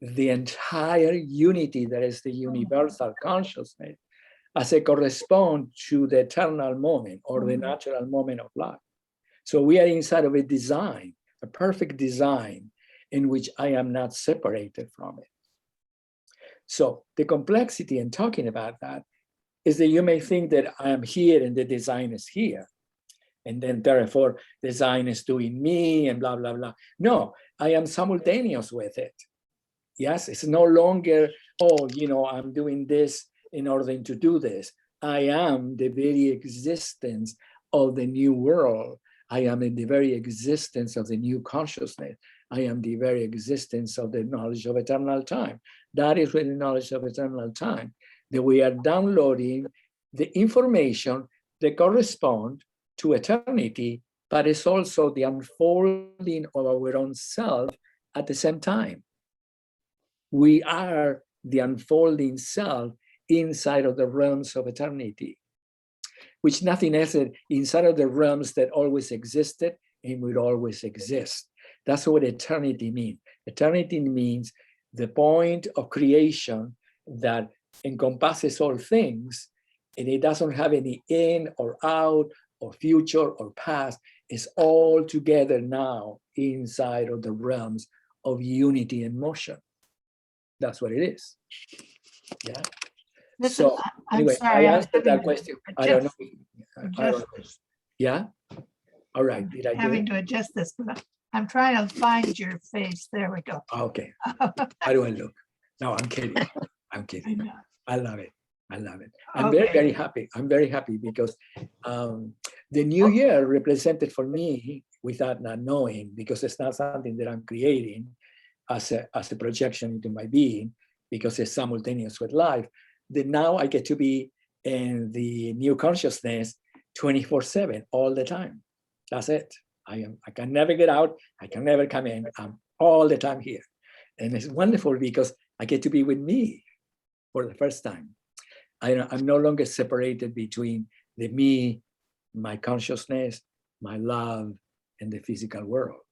the entire unity that is the universal consciousness as it corresponds to the eternal moment or the natural moment of life. So we are inside of a design, a perfect design in which I am not separated from it. So the complexity in talking about that is that you may think that I am here and the design is here. And then therefore design is doing me and blah, blah, blah. No, I am simultaneous with it. Yes, it's no longer, oh, I'm doing this in order to do this. I am the very existence of the new world. I am in the very existence of the new consciousness. I am the very existence of the knowledge of eternal time. That is with the knowledge of eternal time, that we are downloading the information that corresponds to eternity, but it's also the unfolding of our own self at the same time. We are the unfolding self inside of the realms of eternity, which nothing else is inside of the realms that always existed and will always exist. That's what eternity means. Eternity means the point of creation that encompasses all things, and it doesn't have any in or out or future or past. It's all together now inside of the realms of unity and motion. That's what it is. Yeah. Listen, So I'm anyway, sorry. I I was answered that having to question. I don't know. adjust I don't know. this. Yeah. All right. I'm Did I do having it? to adjust this, but I'm trying to find your face. There we go. Okay. How do I look? No, I'm kidding. I'm I kidding. know. I love it. I love it. I'm very, Okay. very happy. I'm very happy because the new year represented for me, without not knowing, because it's not something that I'm creating as a projection into my being, because it's simultaneous with life, that now I get to be in the new consciousness 24/7 all the time. That's it. I can never get out. I can never come in. I'm all the time here. And it's wonderful because I get to be with me for the first time. I'm no longer separated between the me, my consciousness, my love, and the physical world.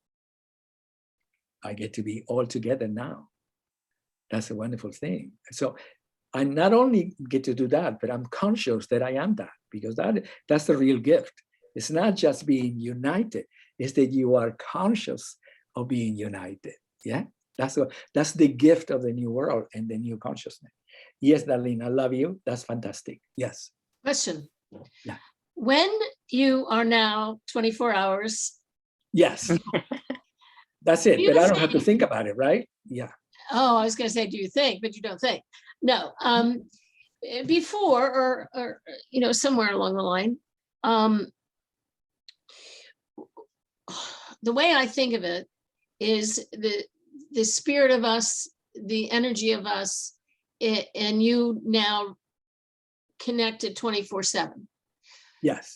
I get to be all together now. That's a wonderful thing. So I not only get to do that, but I'm conscious that I am that, because that's the real gift. It's not just being united, it's that you are conscious of being united. Yeah, that's the gift of the new world and the new consciousness. Yes, Darlene, I love you. That's fantastic. Yes. Question. Yeah. When you are now 24 hours, Yes. That's it. You But I don't have to think- think about it, right? Yeah. oh, I was going to say, do you think, but you don't think. No, before or somewhere along the line, the way I think of it is the spirit of us, the energy of us, and you now connected 24/7. Yes.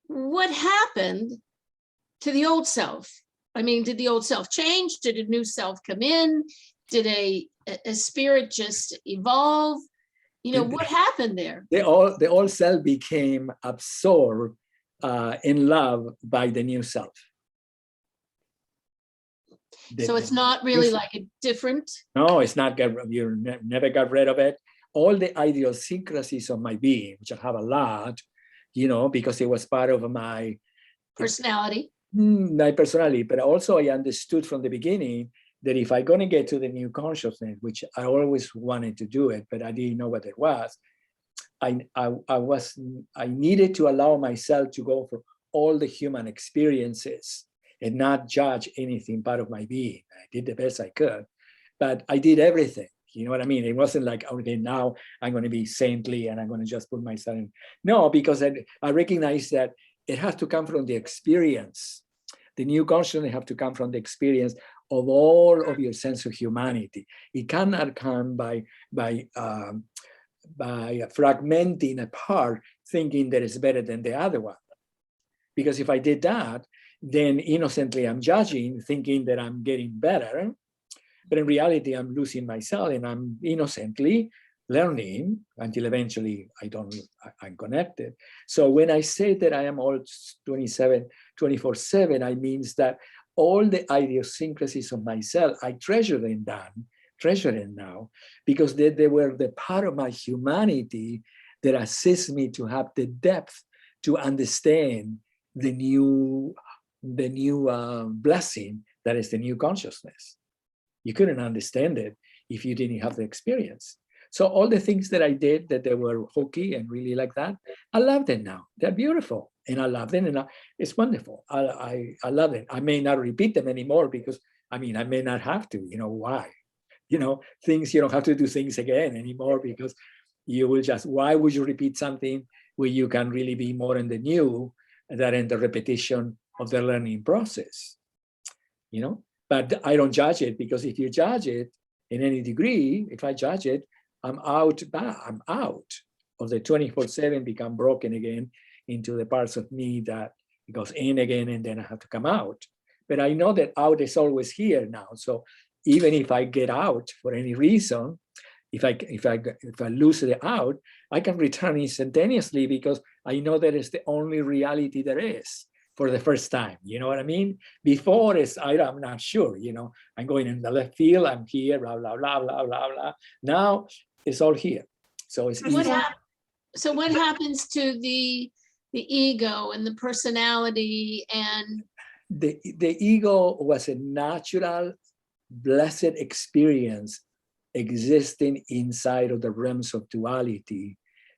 What happened to the old self? I mean, did the old self change? Did a new self come in? Did a spirit just evolve? What happened there? The old self became absorbed in love by the new self. So it's not really like a different. No, it's not. You never got rid of it. All the idiosyncrasies of my being, which I have a lot, because it was part of my Personality. My personality. But also I understood from the beginning that if I'm going to get to the new consciousness, which I always wanted to do it, but I didn't know what it was, I needed to allow myself to go through all the human experiences and not judge anything part of my being. I did the best I could, but I did everything. You know what I mean? It wasn't like, okay, now I'm going to be saintly and I'm going to just put myself in. No, because I recognize that it has to come from the experience. The new consciousness have to come from the experience of all of your sense of humanity. It cannot come by fragmenting apart, thinking that it's better than the other one. Because if I did that, then innocently I'm judging, thinking that I'm getting better. But in reality, I'm losing myself and I'm innocently learning until eventually I'm connected. So when I say that I am all 24/7, I means that all the idiosyncrasies of myself, I treasure them now, because they were the part of my humanity that assists me to have the depth to understand the new blessing that is the new consciousness. You couldn't understand it if you didn't have the experience. So all the things that I did that they were hokey and really like that, I love them now. They're beautiful and I love them and it's wonderful. I love it. I may not repeat them anymore because I may not have to, why? Things, you don't have to do things again anymore because you will why would you repeat something where you can really be more in the new than in the repetition of the learning process, But I don't judge it, because if you judge it in any degree, if I judge it, I'm out of the 24/7, become broken again into the parts of me that it goes in again and then I have to come out. But I know that out is always here now. So even if I get out for any reason, if I lose the out, I can return instantaneously because I know that it's the only reality there is. For the first time, you know what I mean? Before I'm not sure, I'm going in the left field, I'm here, blah, blah, blah, blah, blah, blah. Now it's all here. So it's easy. So what happens to the ego and the personality and the ego was a natural, blessed experience existing inside of the realms of duality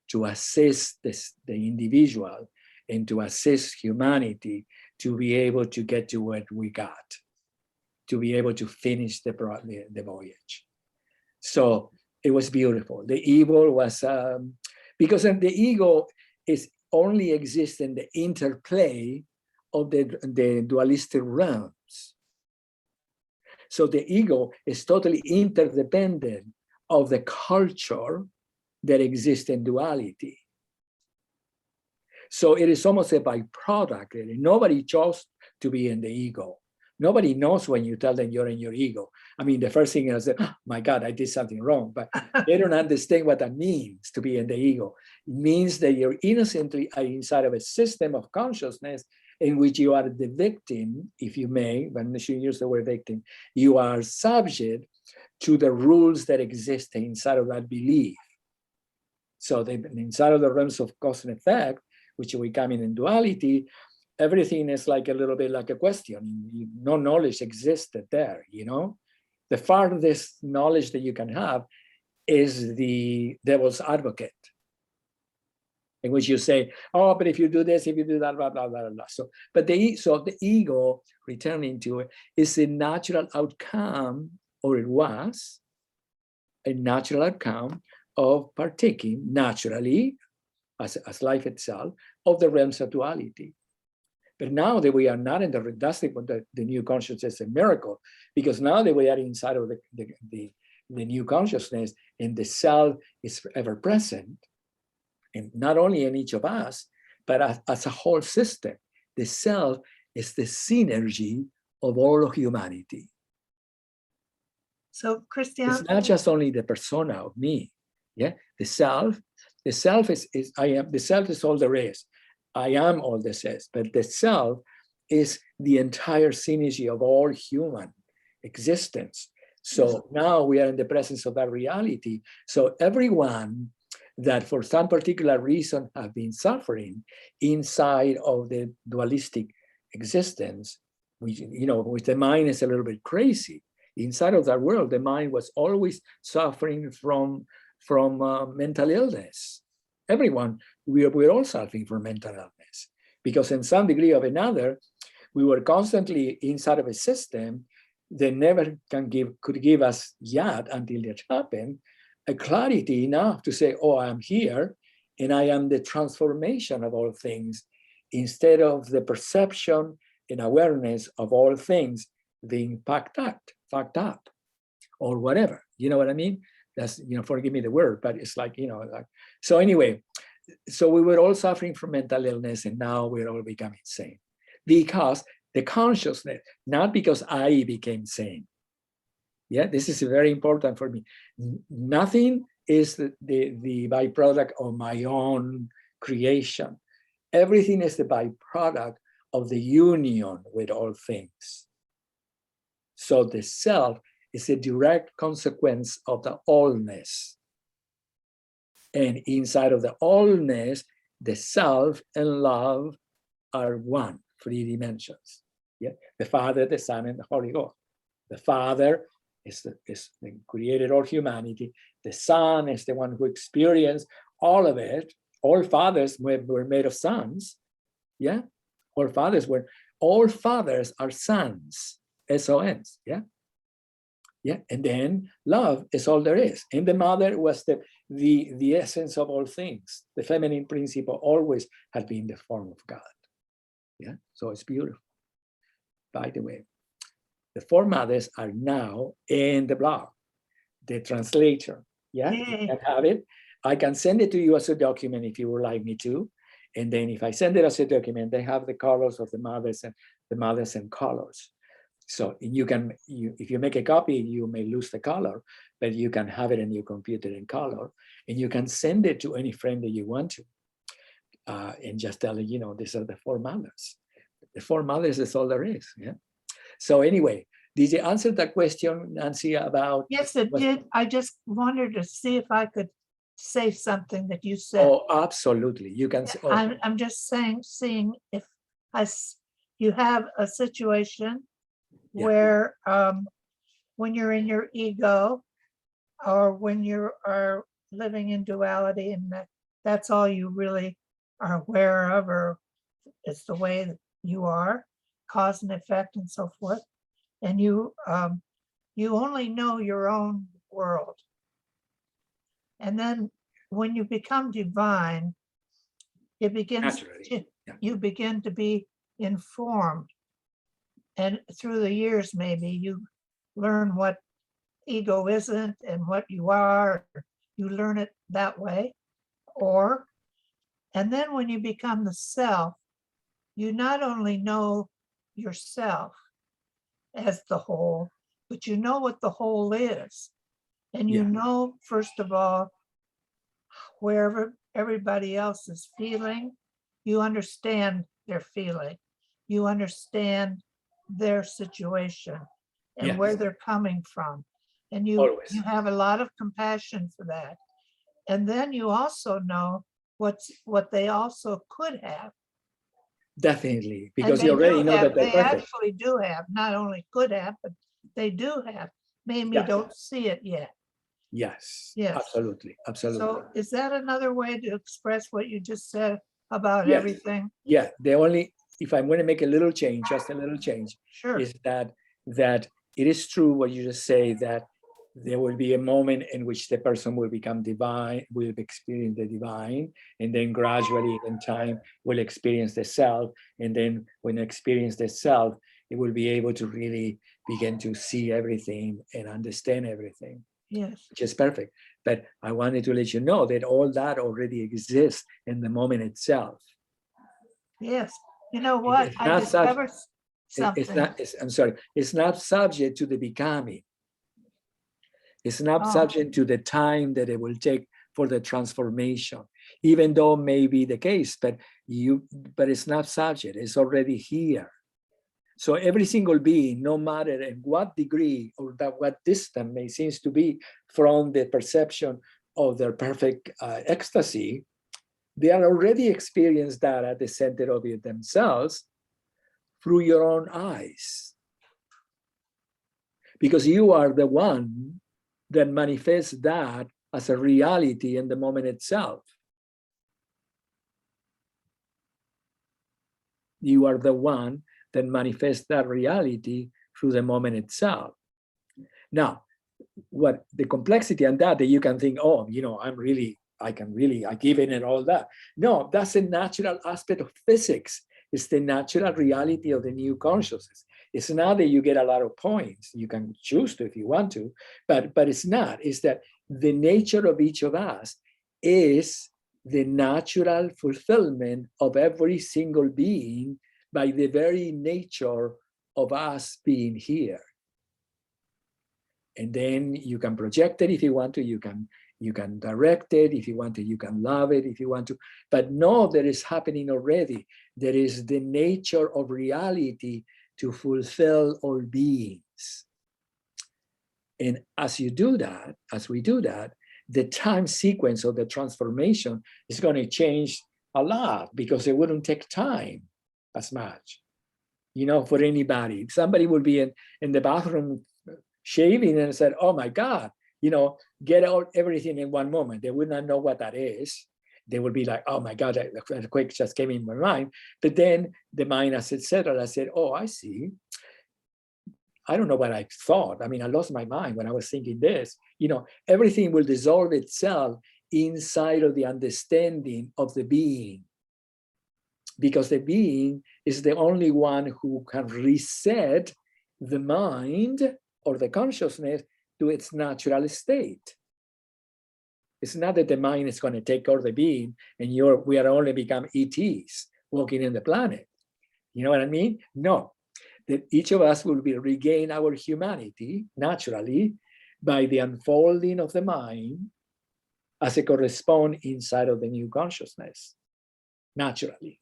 to assist the individual and to assist humanity to be able to get to what we got, to be able to finish the voyage. So it was beautiful. The evil was, because the ego is only exists in the interplay of the dualistic realms. So the ego is totally interdependent of the culture that exists in duality. So it is almost a byproduct. Really. Nobody chose to be in the ego. Nobody knows when you tell them you're in your ego. I mean, the first thing is, oh my God, I did something wrong, but they don't understand what that means to be in the ego. It means that you're innocently inside of a system of consciousness in which you are the victim, if you may, when you use the word victim, you are subject to the rules that exist inside of that belief. So inside of the realms of cause and effect, which we come in duality, everything is like a little bit like a question. No knowledge existed there, you know? The farthest knowledge that you can have is the devil's advocate, in which you say, oh, but if you do this, if you do that, blah, blah, blah, blah. So the ego, returning to it, is a natural outcome, or it was a natural outcome of partaking naturally, as life itself, of the realms of duality. But now that we are not in that's the new consciousness, a miracle, because now that we are inside of the new consciousness, and the self is ever present, and not only in each of us, but as a whole system. The self is the synergy of all of humanity. So Christian, It's not just only the persona of me. Yeah, the self is I am. The self is all there is. I am all this is, but the self is the entire synergy of all human existence. So now we are in the presence of that reality. So everyone that for some particular reason have been suffering inside of the dualistic existence, which, you know, which the mind is a little bit crazy. Inside of that world, the mind was always suffering from mental illness. Everyone, we're all suffering from mental illness, because in some degree or another, we were constantly inside of a system that never could give us yet, until it happened, a clarity enough to say, oh, I'm here, and I am the transformation of all things, instead of the perception and awareness of all things being fucked up, or whatever. You know what I mean? That's, you know, forgive me the word, but it's like, you know, like, so anyway, so we were all suffering from mental illness, and now we're all becoming sane, because the consciousness, not because I became sane. Yeah, this is very important for me. Nothing is the byproduct of my own creation. Everything is the byproduct of the union with all things. So the self is a direct consequence of the allness. And inside of the allness, the self and love are one, 3 dimensions. Yeah, the Father, the Son, and the Holy Ghost. The Father is created all humanity. The Son is the one who experienced all of it. All fathers were made of sons. Yeah, all fathers are sons, S-O-Ns. Yeah. Yeah, and then love is all there is. And the mother was the essence of all things. The feminine principle always had been the form of God. Yeah, so it's beautiful. By the way, the 4 mothers are now in the blog, the translator. Yeah, you can have it. I can send it to you as a document if you would like me to. And then if I send it as a document, they have the colors of the mothers and colors. So you can, if you make a copy, you may lose the color, but you can have it in your computer in color, and you can send it to any friend that you want to, and just tell them, you know, these are the 4 mothers. The 4 mothers is all there is. Yeah. So anyway, did you answer that question, Nancy, about? yes, it did. I just wanted to see if I could say something that you said. Oh, absolutely. You can say, oh, I'm just seeing if you have a situation Yeah. where when you're in your ego, or when you are living in duality and that's all you really are aware of, or it's the way that you are, cause and effect and so forth. And you only know your own world. And then when you become divine, it begins Naturally, to, yeah. you begin to be informed. And through the years, maybe you learn what ego isn't and what you are. You learn it that way. And then when you become the self, you not only know yourself as the whole, but you know what the whole is. And you Yeah. know, first of all, wherever everybody else is feeling, you understand their feeling. You understand their situation and Yes. where they're coming from. And you Always. have a lot of compassion for that. And then you also know what they also could have. Definitely, And because they you already do know have, that they're they perfect. actually do have, not only could have, but they do have. Maybe Yeah. don't see it yet. Yes. Yes. Absolutely. Absolutely. So is that another way to express what you just said about Yes. everything? Yeah. The only, if I'm going to make a little change, just a little change, Sure. is that it is true what you just say, that there will be a moment in which the person will become divine, will experience the divine, and then gradually in time will experience the self. And then when experience the self, it will be able to really begin to see everything and understand everything, Yes. which is perfect. But I wanted to let you know that all that already exists in the moment itself. Yes. You know what? It's I not discovered It's something. not, I'm sorry, it's not subject to the becoming. It's not Oh. subject to the time that it will take for the transformation, even though may be the case, but it's not subject, it's already here. So every single being, no matter in what degree or what distance may seems to be from the perception of their perfect ecstasy, they are already experienced that at the center of it themselves through your own eyes. Because you are the one that manifests that as a reality in the moment itself. You are the one that manifests that reality through the moment itself. Now, what the complexity and that you can think, oh, I give in and all that. No, that's a natural aspect of physics. It's the natural reality of the new consciousness. It's not that you get a lot of points. You can choose to if you want to, but it's not. It's that the nature of each of us is the natural fulfillment of every single being by the very nature of us being here. And then you can project it if you want to, you can direct it if you want to, you can love it if you want to, but know that it's happening already. There is the nature of reality to fulfill all beings. And as you do that, as we do that, the time sequence of the transformation is going to change a lot because it wouldn't take time as much, for anybody. Somebody would be in the bathroom shaving and said, oh my God, get out everything in one moment. They would not know what that is. They would be like, oh my God, that quick just came in my mind. But then the mind has settled. I said, oh, I see. I don't know what I thought. I mean, I lost my mind when I was thinking this. Everything will dissolve itself inside of the understanding of the being. Because the being is the only one who can reset the mind or the consciousness to its natural state. It's not that the mind is going to take over the being and we are only become ETs walking in the planet. You know what I mean? No, that each of us will regain our humanity naturally by the unfolding of the mind as it corresponds inside of the new consciousness, naturally.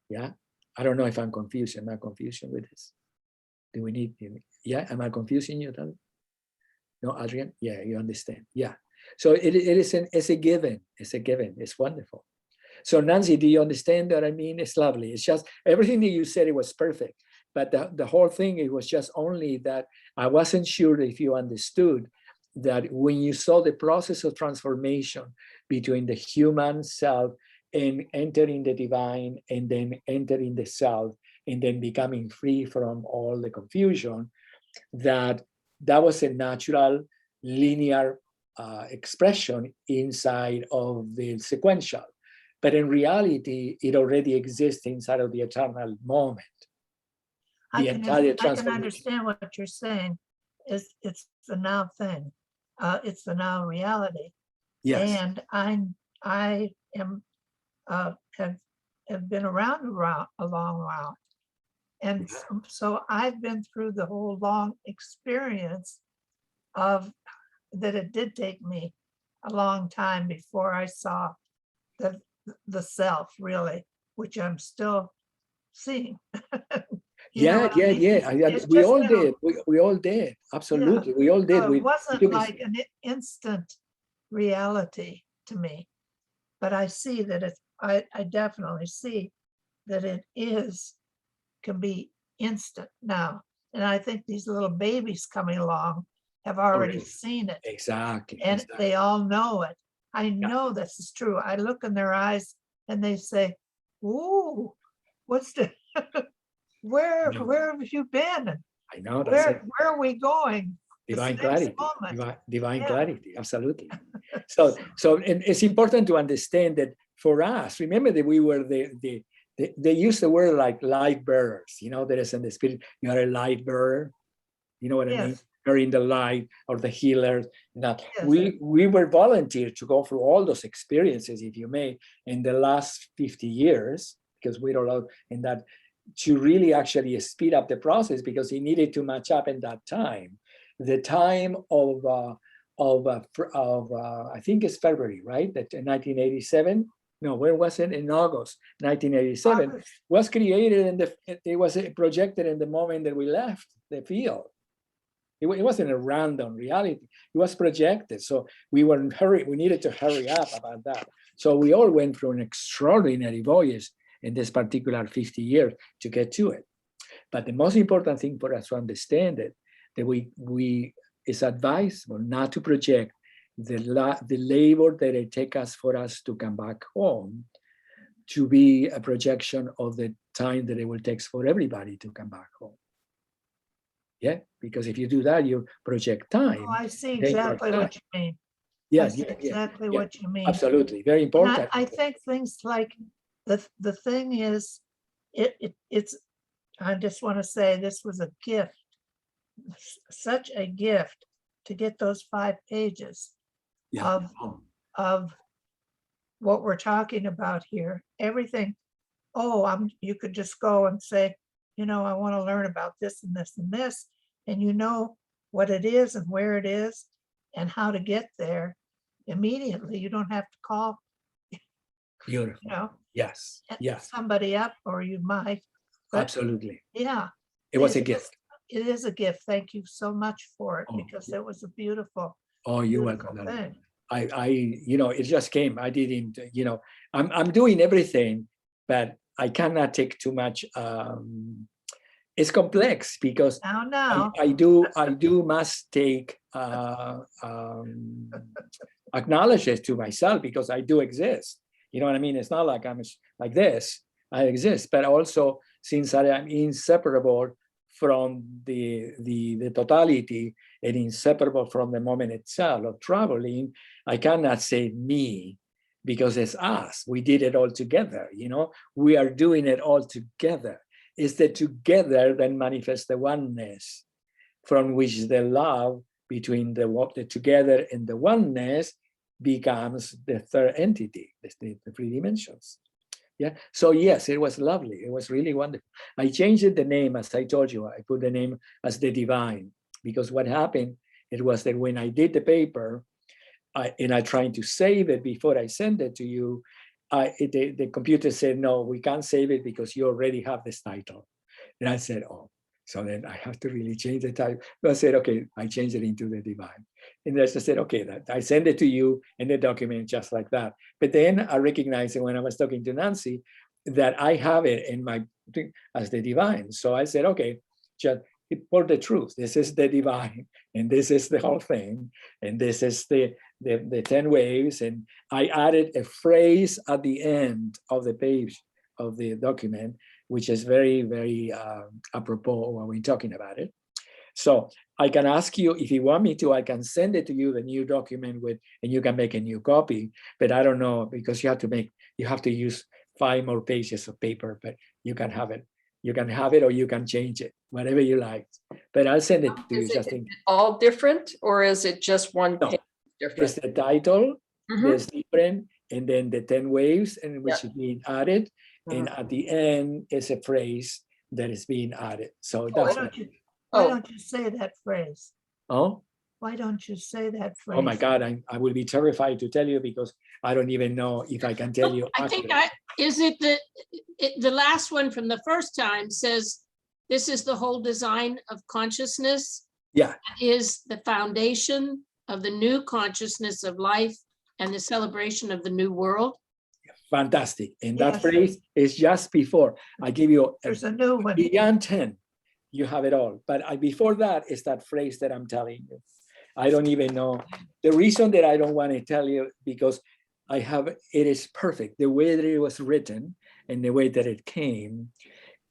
Yeah, I don't know if I'm confused. Am I confusing with this? Do we need? Yeah, am I confusing you? No, Adrian. Yeah, you understand. Yeah. So it's a given. It's a given. It's wonderful. So Nancy, do you understand what I mean? It's lovely. It's just everything that you said, it was perfect. But the whole thing, it was just only that I wasn't sure if you understood that when you saw the process of transformation between the human self and entering the divine, and then entering the self, and then becoming free from all the confusion, that was a natural linear expression inside of the sequential. But in reality, it already exists inside of the eternal moment. I The can, entire I can transformation. understand what you're saying. It's the now thing. It's the now reality. Yes. And I am have been around a long while. And so I've been through the whole long experience of that. It did take me a long time before I saw the self really, which I'm still seeing. You know Yeah, what I yeah, mean? yeah. It's We just all now. did. We all did. Absolutely. We all did. So We it wasn't took it- like an instant reality to me, but I see that I definitely see that it can be instant now. And I think these little babies coming along have already Already. seen it, Exactly. and exactly. they all know it. I know this is true. I look in their eyes and they say, "Ooh, what's the, where have you been? And I know that's it. where are we going?" This Divine next clarity. moment. Divine Yeah. clarity. Absolutely. So and it's important to understand that for us, remember that we were they use the word like light bearers, there is in the spirit, you are a light bearer. You know what I mean? Yes. You're in the light, or the healers. Yes. We were volunteered to go through all those experiences, if you may, in the last 50 years, because we're allowed in that, to really actually speed up the process, because it needed to match up in that time. The time of I think it's February, right? That 1987. No, where was it? In August 1987 August. was created, it was projected in the moment that we left the field. It wasn't a random reality. It was projected. So we were in hurry. We needed to hurry up about that. So we all went through an extraordinary voyage in this particular 50 years to get to it. But the most important thing for us to understand it, that we is advisable not to project the labor that it takes for us to come back home to be a projection of the time that it will take for everybody to come back home. Yeah, because if you do that, you project time. Oh, I see exactly what you mean. Yeah, See exactly yeah, what you mean. absolutely, very And important. I think things like the thing is, it's. I just want to say this was a gift, such a gift to get those 5 pages Yeah. of what we're talking about here. Everything. Oh, you could just go and say, I want to learn about this and this and this, and you know what it is and where it is and how to get there immediately. You don't have to call, Beautiful. Yes. Yes. somebody up, or you might. But Absolutely. yeah, It was a it's- gift. it is a gift. Thank you so much for it, Oh, because it was a beautiful, Oh, you're beautiful welcome. thing. It just came. I didn't, I'm doing everything, but I cannot take too much. It's complex because Now, I do must take acknowledge it to myself, because I do exist. You know what I mean? It's not like I'm like this. I exist, but also since I am inseparable from the totality and inseparable from the moment itself of traveling, I cannot say me, because it's us. We did it all together. We are doing it all together. It's the together that manifests the oneness, from which the love between the together and the oneness becomes the third entity, the 3 dimensions. Yeah. So yes, it was lovely. It was really wonderful. I changed the name, as I told you. I put the name as the divine, because what happened, it was that when I did the paper, and I tried to save it before I sent it to you, the computer said, no, we can't save it because you already have this title. And I said, oh, so then I have to really change the title. So I said, okay, I changed it into the divine. And I just said, okay, I send it to you in the document just like that. But then I recognized when I was talking to Nancy that I have it in my as the divine. So I said, okay, just for the truth, this is the divine, and this is the whole thing, and this is the 10 waves. And I added a phrase at the end of the page of the document, which is very, very apropos when we're talking about it. So I can ask you, if you want me to, I can send it to you, the new document with, and you can make a new copy, but I don't know, because you have to use 5 more pages of paper, but you can have it. You can have it, or you can change it, whatever you like. But I'll send it to you Is just it in. all different, or is it just one No, page It's different? the title, Mhm. there's different, and then the 10 waves, and which is being added. And at the end is a phrase that is being added. So Why that's don't you, Oh. why don't you say that phrase? oh. Why don't you say that phrase? Oh my God, I will be terrified to tell you, because I don't even know if I can tell you. I think accurately. is it the last one from the first time says, this is the whole design of consciousness. Yeah. Is the foundation of the new consciousness of life and the celebration of the new world. Fantastic. And that Yes. phrase is just before. I give you There's a new one. beyond 10. You have it all. But before that is that phrase that I'm telling you. I don't even know. The reason that I don't want to tell you, because it is perfect. The way that it was written and the way that it came,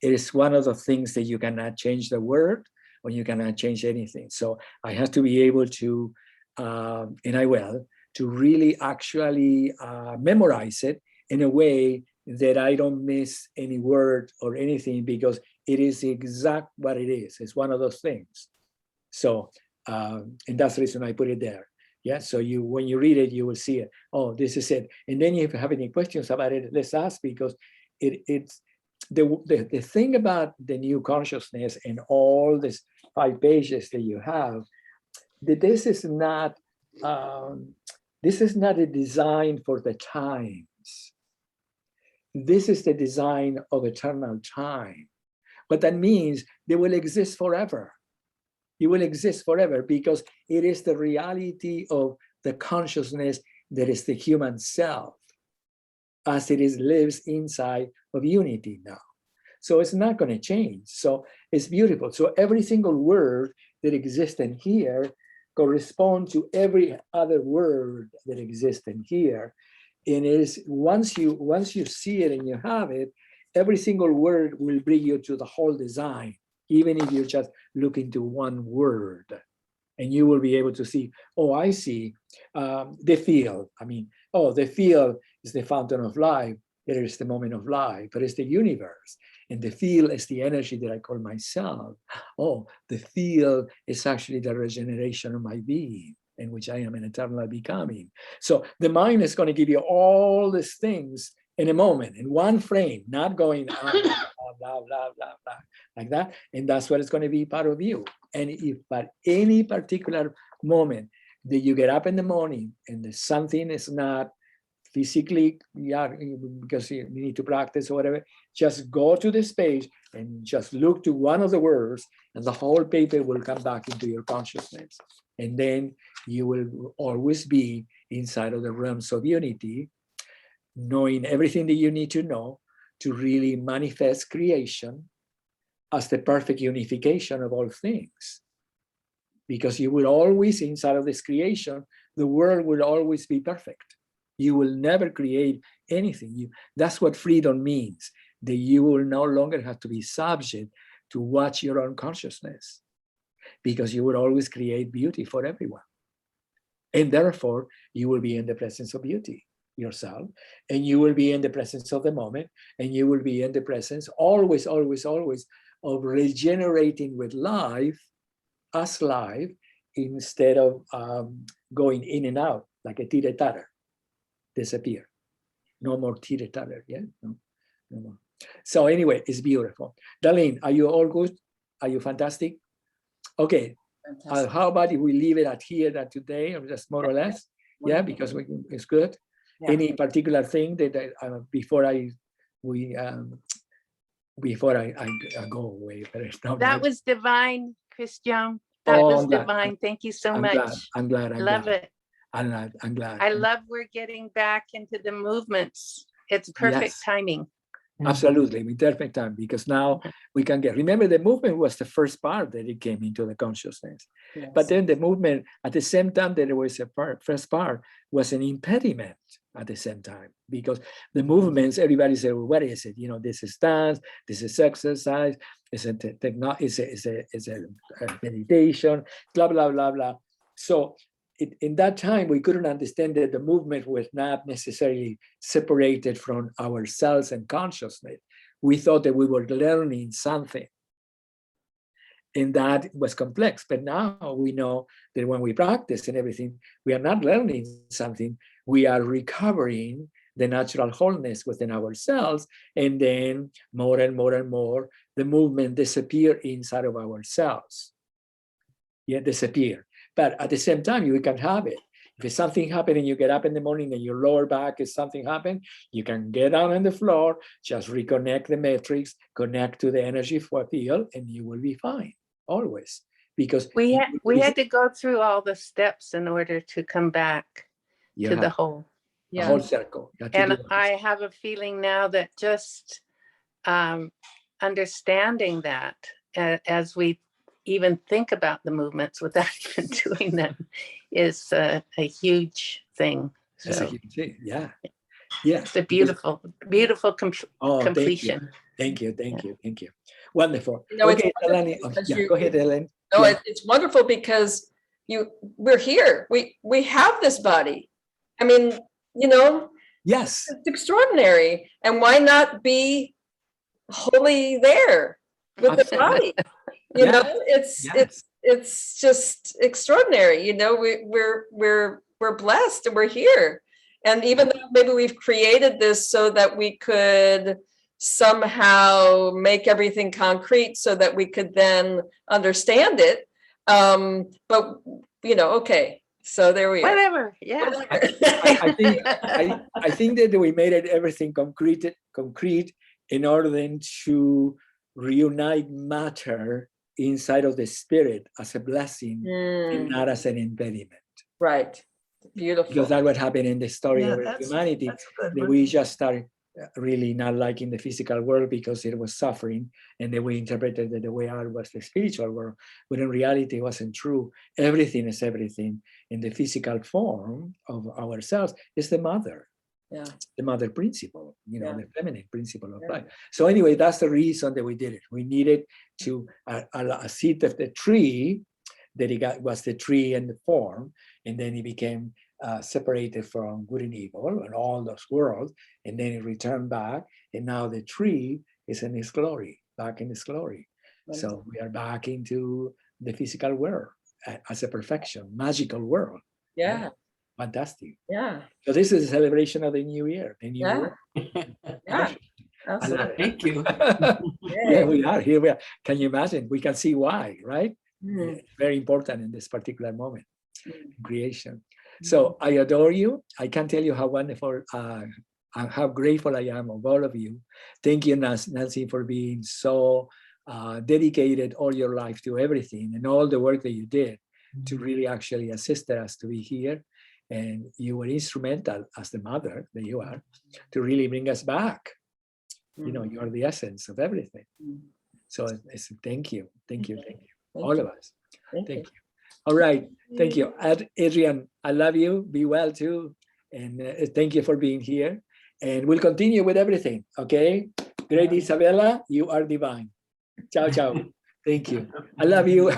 it is one of the things that you cannot change the word, or you cannot change anything. So I have to be able to, and I will, to really actually memorize it in a way that I don't miss any word or anything, because it is exact what it is. It's one of those things. So, and that's the reason I put it there. Yeah, so when you read it, you will see it. Oh, this is it. And then if you have any questions about it, let's ask, because it's the thing about the new consciousness and all these 5 pages that you have, that this is not a design for the times. This is the design of eternal time. What that means, they will exist forever. It will exist forever, because it is the reality of the consciousness that is the human self, as it is lives inside of unity now. So it's not going to change. So it's beautiful. So every single word that exists in here corresponds to every other word that exists in here. And it is once you see it and you have it, every single word will bring you to the whole design, even if you just look into one word. And you will be able to see, oh, I see the field. I mean, oh, the field is the fountain of life. It is the moment of life, but it's the universe. And the field is the energy that I call myself. Oh, the field is actually the regeneration of my being, in which I am an eternal becoming. So the mind is going to give you all these things in a moment, in one frame, not going blah, blah, blah, blah, blah, like that. And that's what is going to be part of you. And if at any particular moment that you get up in the morning and something is not physically, yeah, because you need to practice or whatever, just go to this page and just look to one of the words, and the whole paper will come back into your consciousness. And then you will always be inside of the realms of unity, knowing everything that you need to know to really manifest creation as the perfect unification of all things. Because you will always, inside of this creation, the world will always be perfect. You will never create anything. That's what freedom means, that you will no longer have to be subject to watch your own consciousness, because you will always create beauty for everyone. And therefore, you will be in the presence of beauty yourself, and you will be in the presence of the moment, and you will be in the presence always, always, always of regenerating with life as life, instead of going in and out like a teeter-totter. Disappear. No more teeter-totter, yeah? No more. So anyway, it's beautiful. Darlene, are you all good? Are you fantastic? Okay, how about if we leave it at here that today, or just more or less? Yeah, because it's good. Yeah. Any particular thing that before I go away? That was divine, Christian. That was divine. Thank you so much. I'm glad. Love it. I'm glad. I love we're getting back into the movements. It's perfect timing. Absolutely, in perfect time, because now we can get, remember the movement was the first part that it came into the consciousness. But then the movement, at the same time that it was a first part, was an impediment at the same time, because the movements, everybody said, well, what is it? You know, this is dance, this is exercise, it's a meditation, blah, blah, blah, blah. So in that time, we couldn't understand that the movement was not necessarily separated from ourselves and consciousness. We thought that we were learning something, and that was complex. But now we know that when we practice and everything, we are not learning something, we are recovering the natural wholeness within ourselves, and then more and more and more, the movement disappear inside of ourselves. Yeah, disappear. But at the same time, you can have it. If something happened and you get up in the morning and your lower back is something happened, you can get down on the floor, just reconnect the matrix, connect to the energy field, and you will be fine, always. Because We had to go through all the steps in order to come back you to have the whole. a whole circle. You have to And do I this. have a feeling now that just understanding that as we even think about the movements without even doing them is a huge thing. That's a So huge thing. Yeah. Yeah. it's a beautiful, beautiful completion. Thank you. Wonderful. You know, it's Okay, wonderful Eleni. because Yeah, you- go ahead, Ellen. No, Yeah. it's wonderful because we're here. We have this body. I mean, you know, Yes. it's extraordinary. And why not be wholly there with the body? You Yeah. know, it's just extraordinary. You know, we're blessed and we're here. And even though maybe we've created this so that we could somehow make everything concrete so that we could then understand it. But you know, okay, so there we are. Whatever, yeah. I think that we made it everything concrete in order then to reunite matter inside of the spirit as a blessing and not as an impediment. Right. Beautiful. Because that's what happened in the story Yeah, of humanity, that's good. that we just started really not liking the physical world because it was suffering, and then we interpreted that the way out was the spiritual world, but in reality it wasn't true. Everything is everything, in the physical form of ourselves is the mother. Yeah. The mother principle, you know, Yeah. the feminine principle of Yeah. life. So anyway, that's the reason that we did it. We needed to a seed of the tree that was the tree and the form, and then it became separated from good and evil and all those worlds, and then it returned back, and now the tree is in its glory, back in its glory. Right. So we are back into the physical world as a perfection, magical world. Yeah. Fantastic. Yeah. So this is a celebration of the new year, the new Yeah. world. Yeah. I love Absolutely. it. Thank you. Yeah, we are here. We are. Can you imagine? We can see why, right? Mm. It's very important in this particular moment, Mm. creation. So I adore you. I can't tell you how wonderful, how grateful I am of all of you. Thank you, Nancy, for being so dedicated all your life to everything and all the work that you did to really actually assist us to be here. And you were instrumental as the mother that you are to really bring us back. You know, you are the essence of everything. Mm. So it's thank you. Thank All you. of us. Thank Thank you. you. All right. Thank you. Adrian, I love you. Be well too. And thank you for being here. And we'll continue with everything. Okay. Great Isabella, you are divine. Ciao, ciao. Thank you. I love you.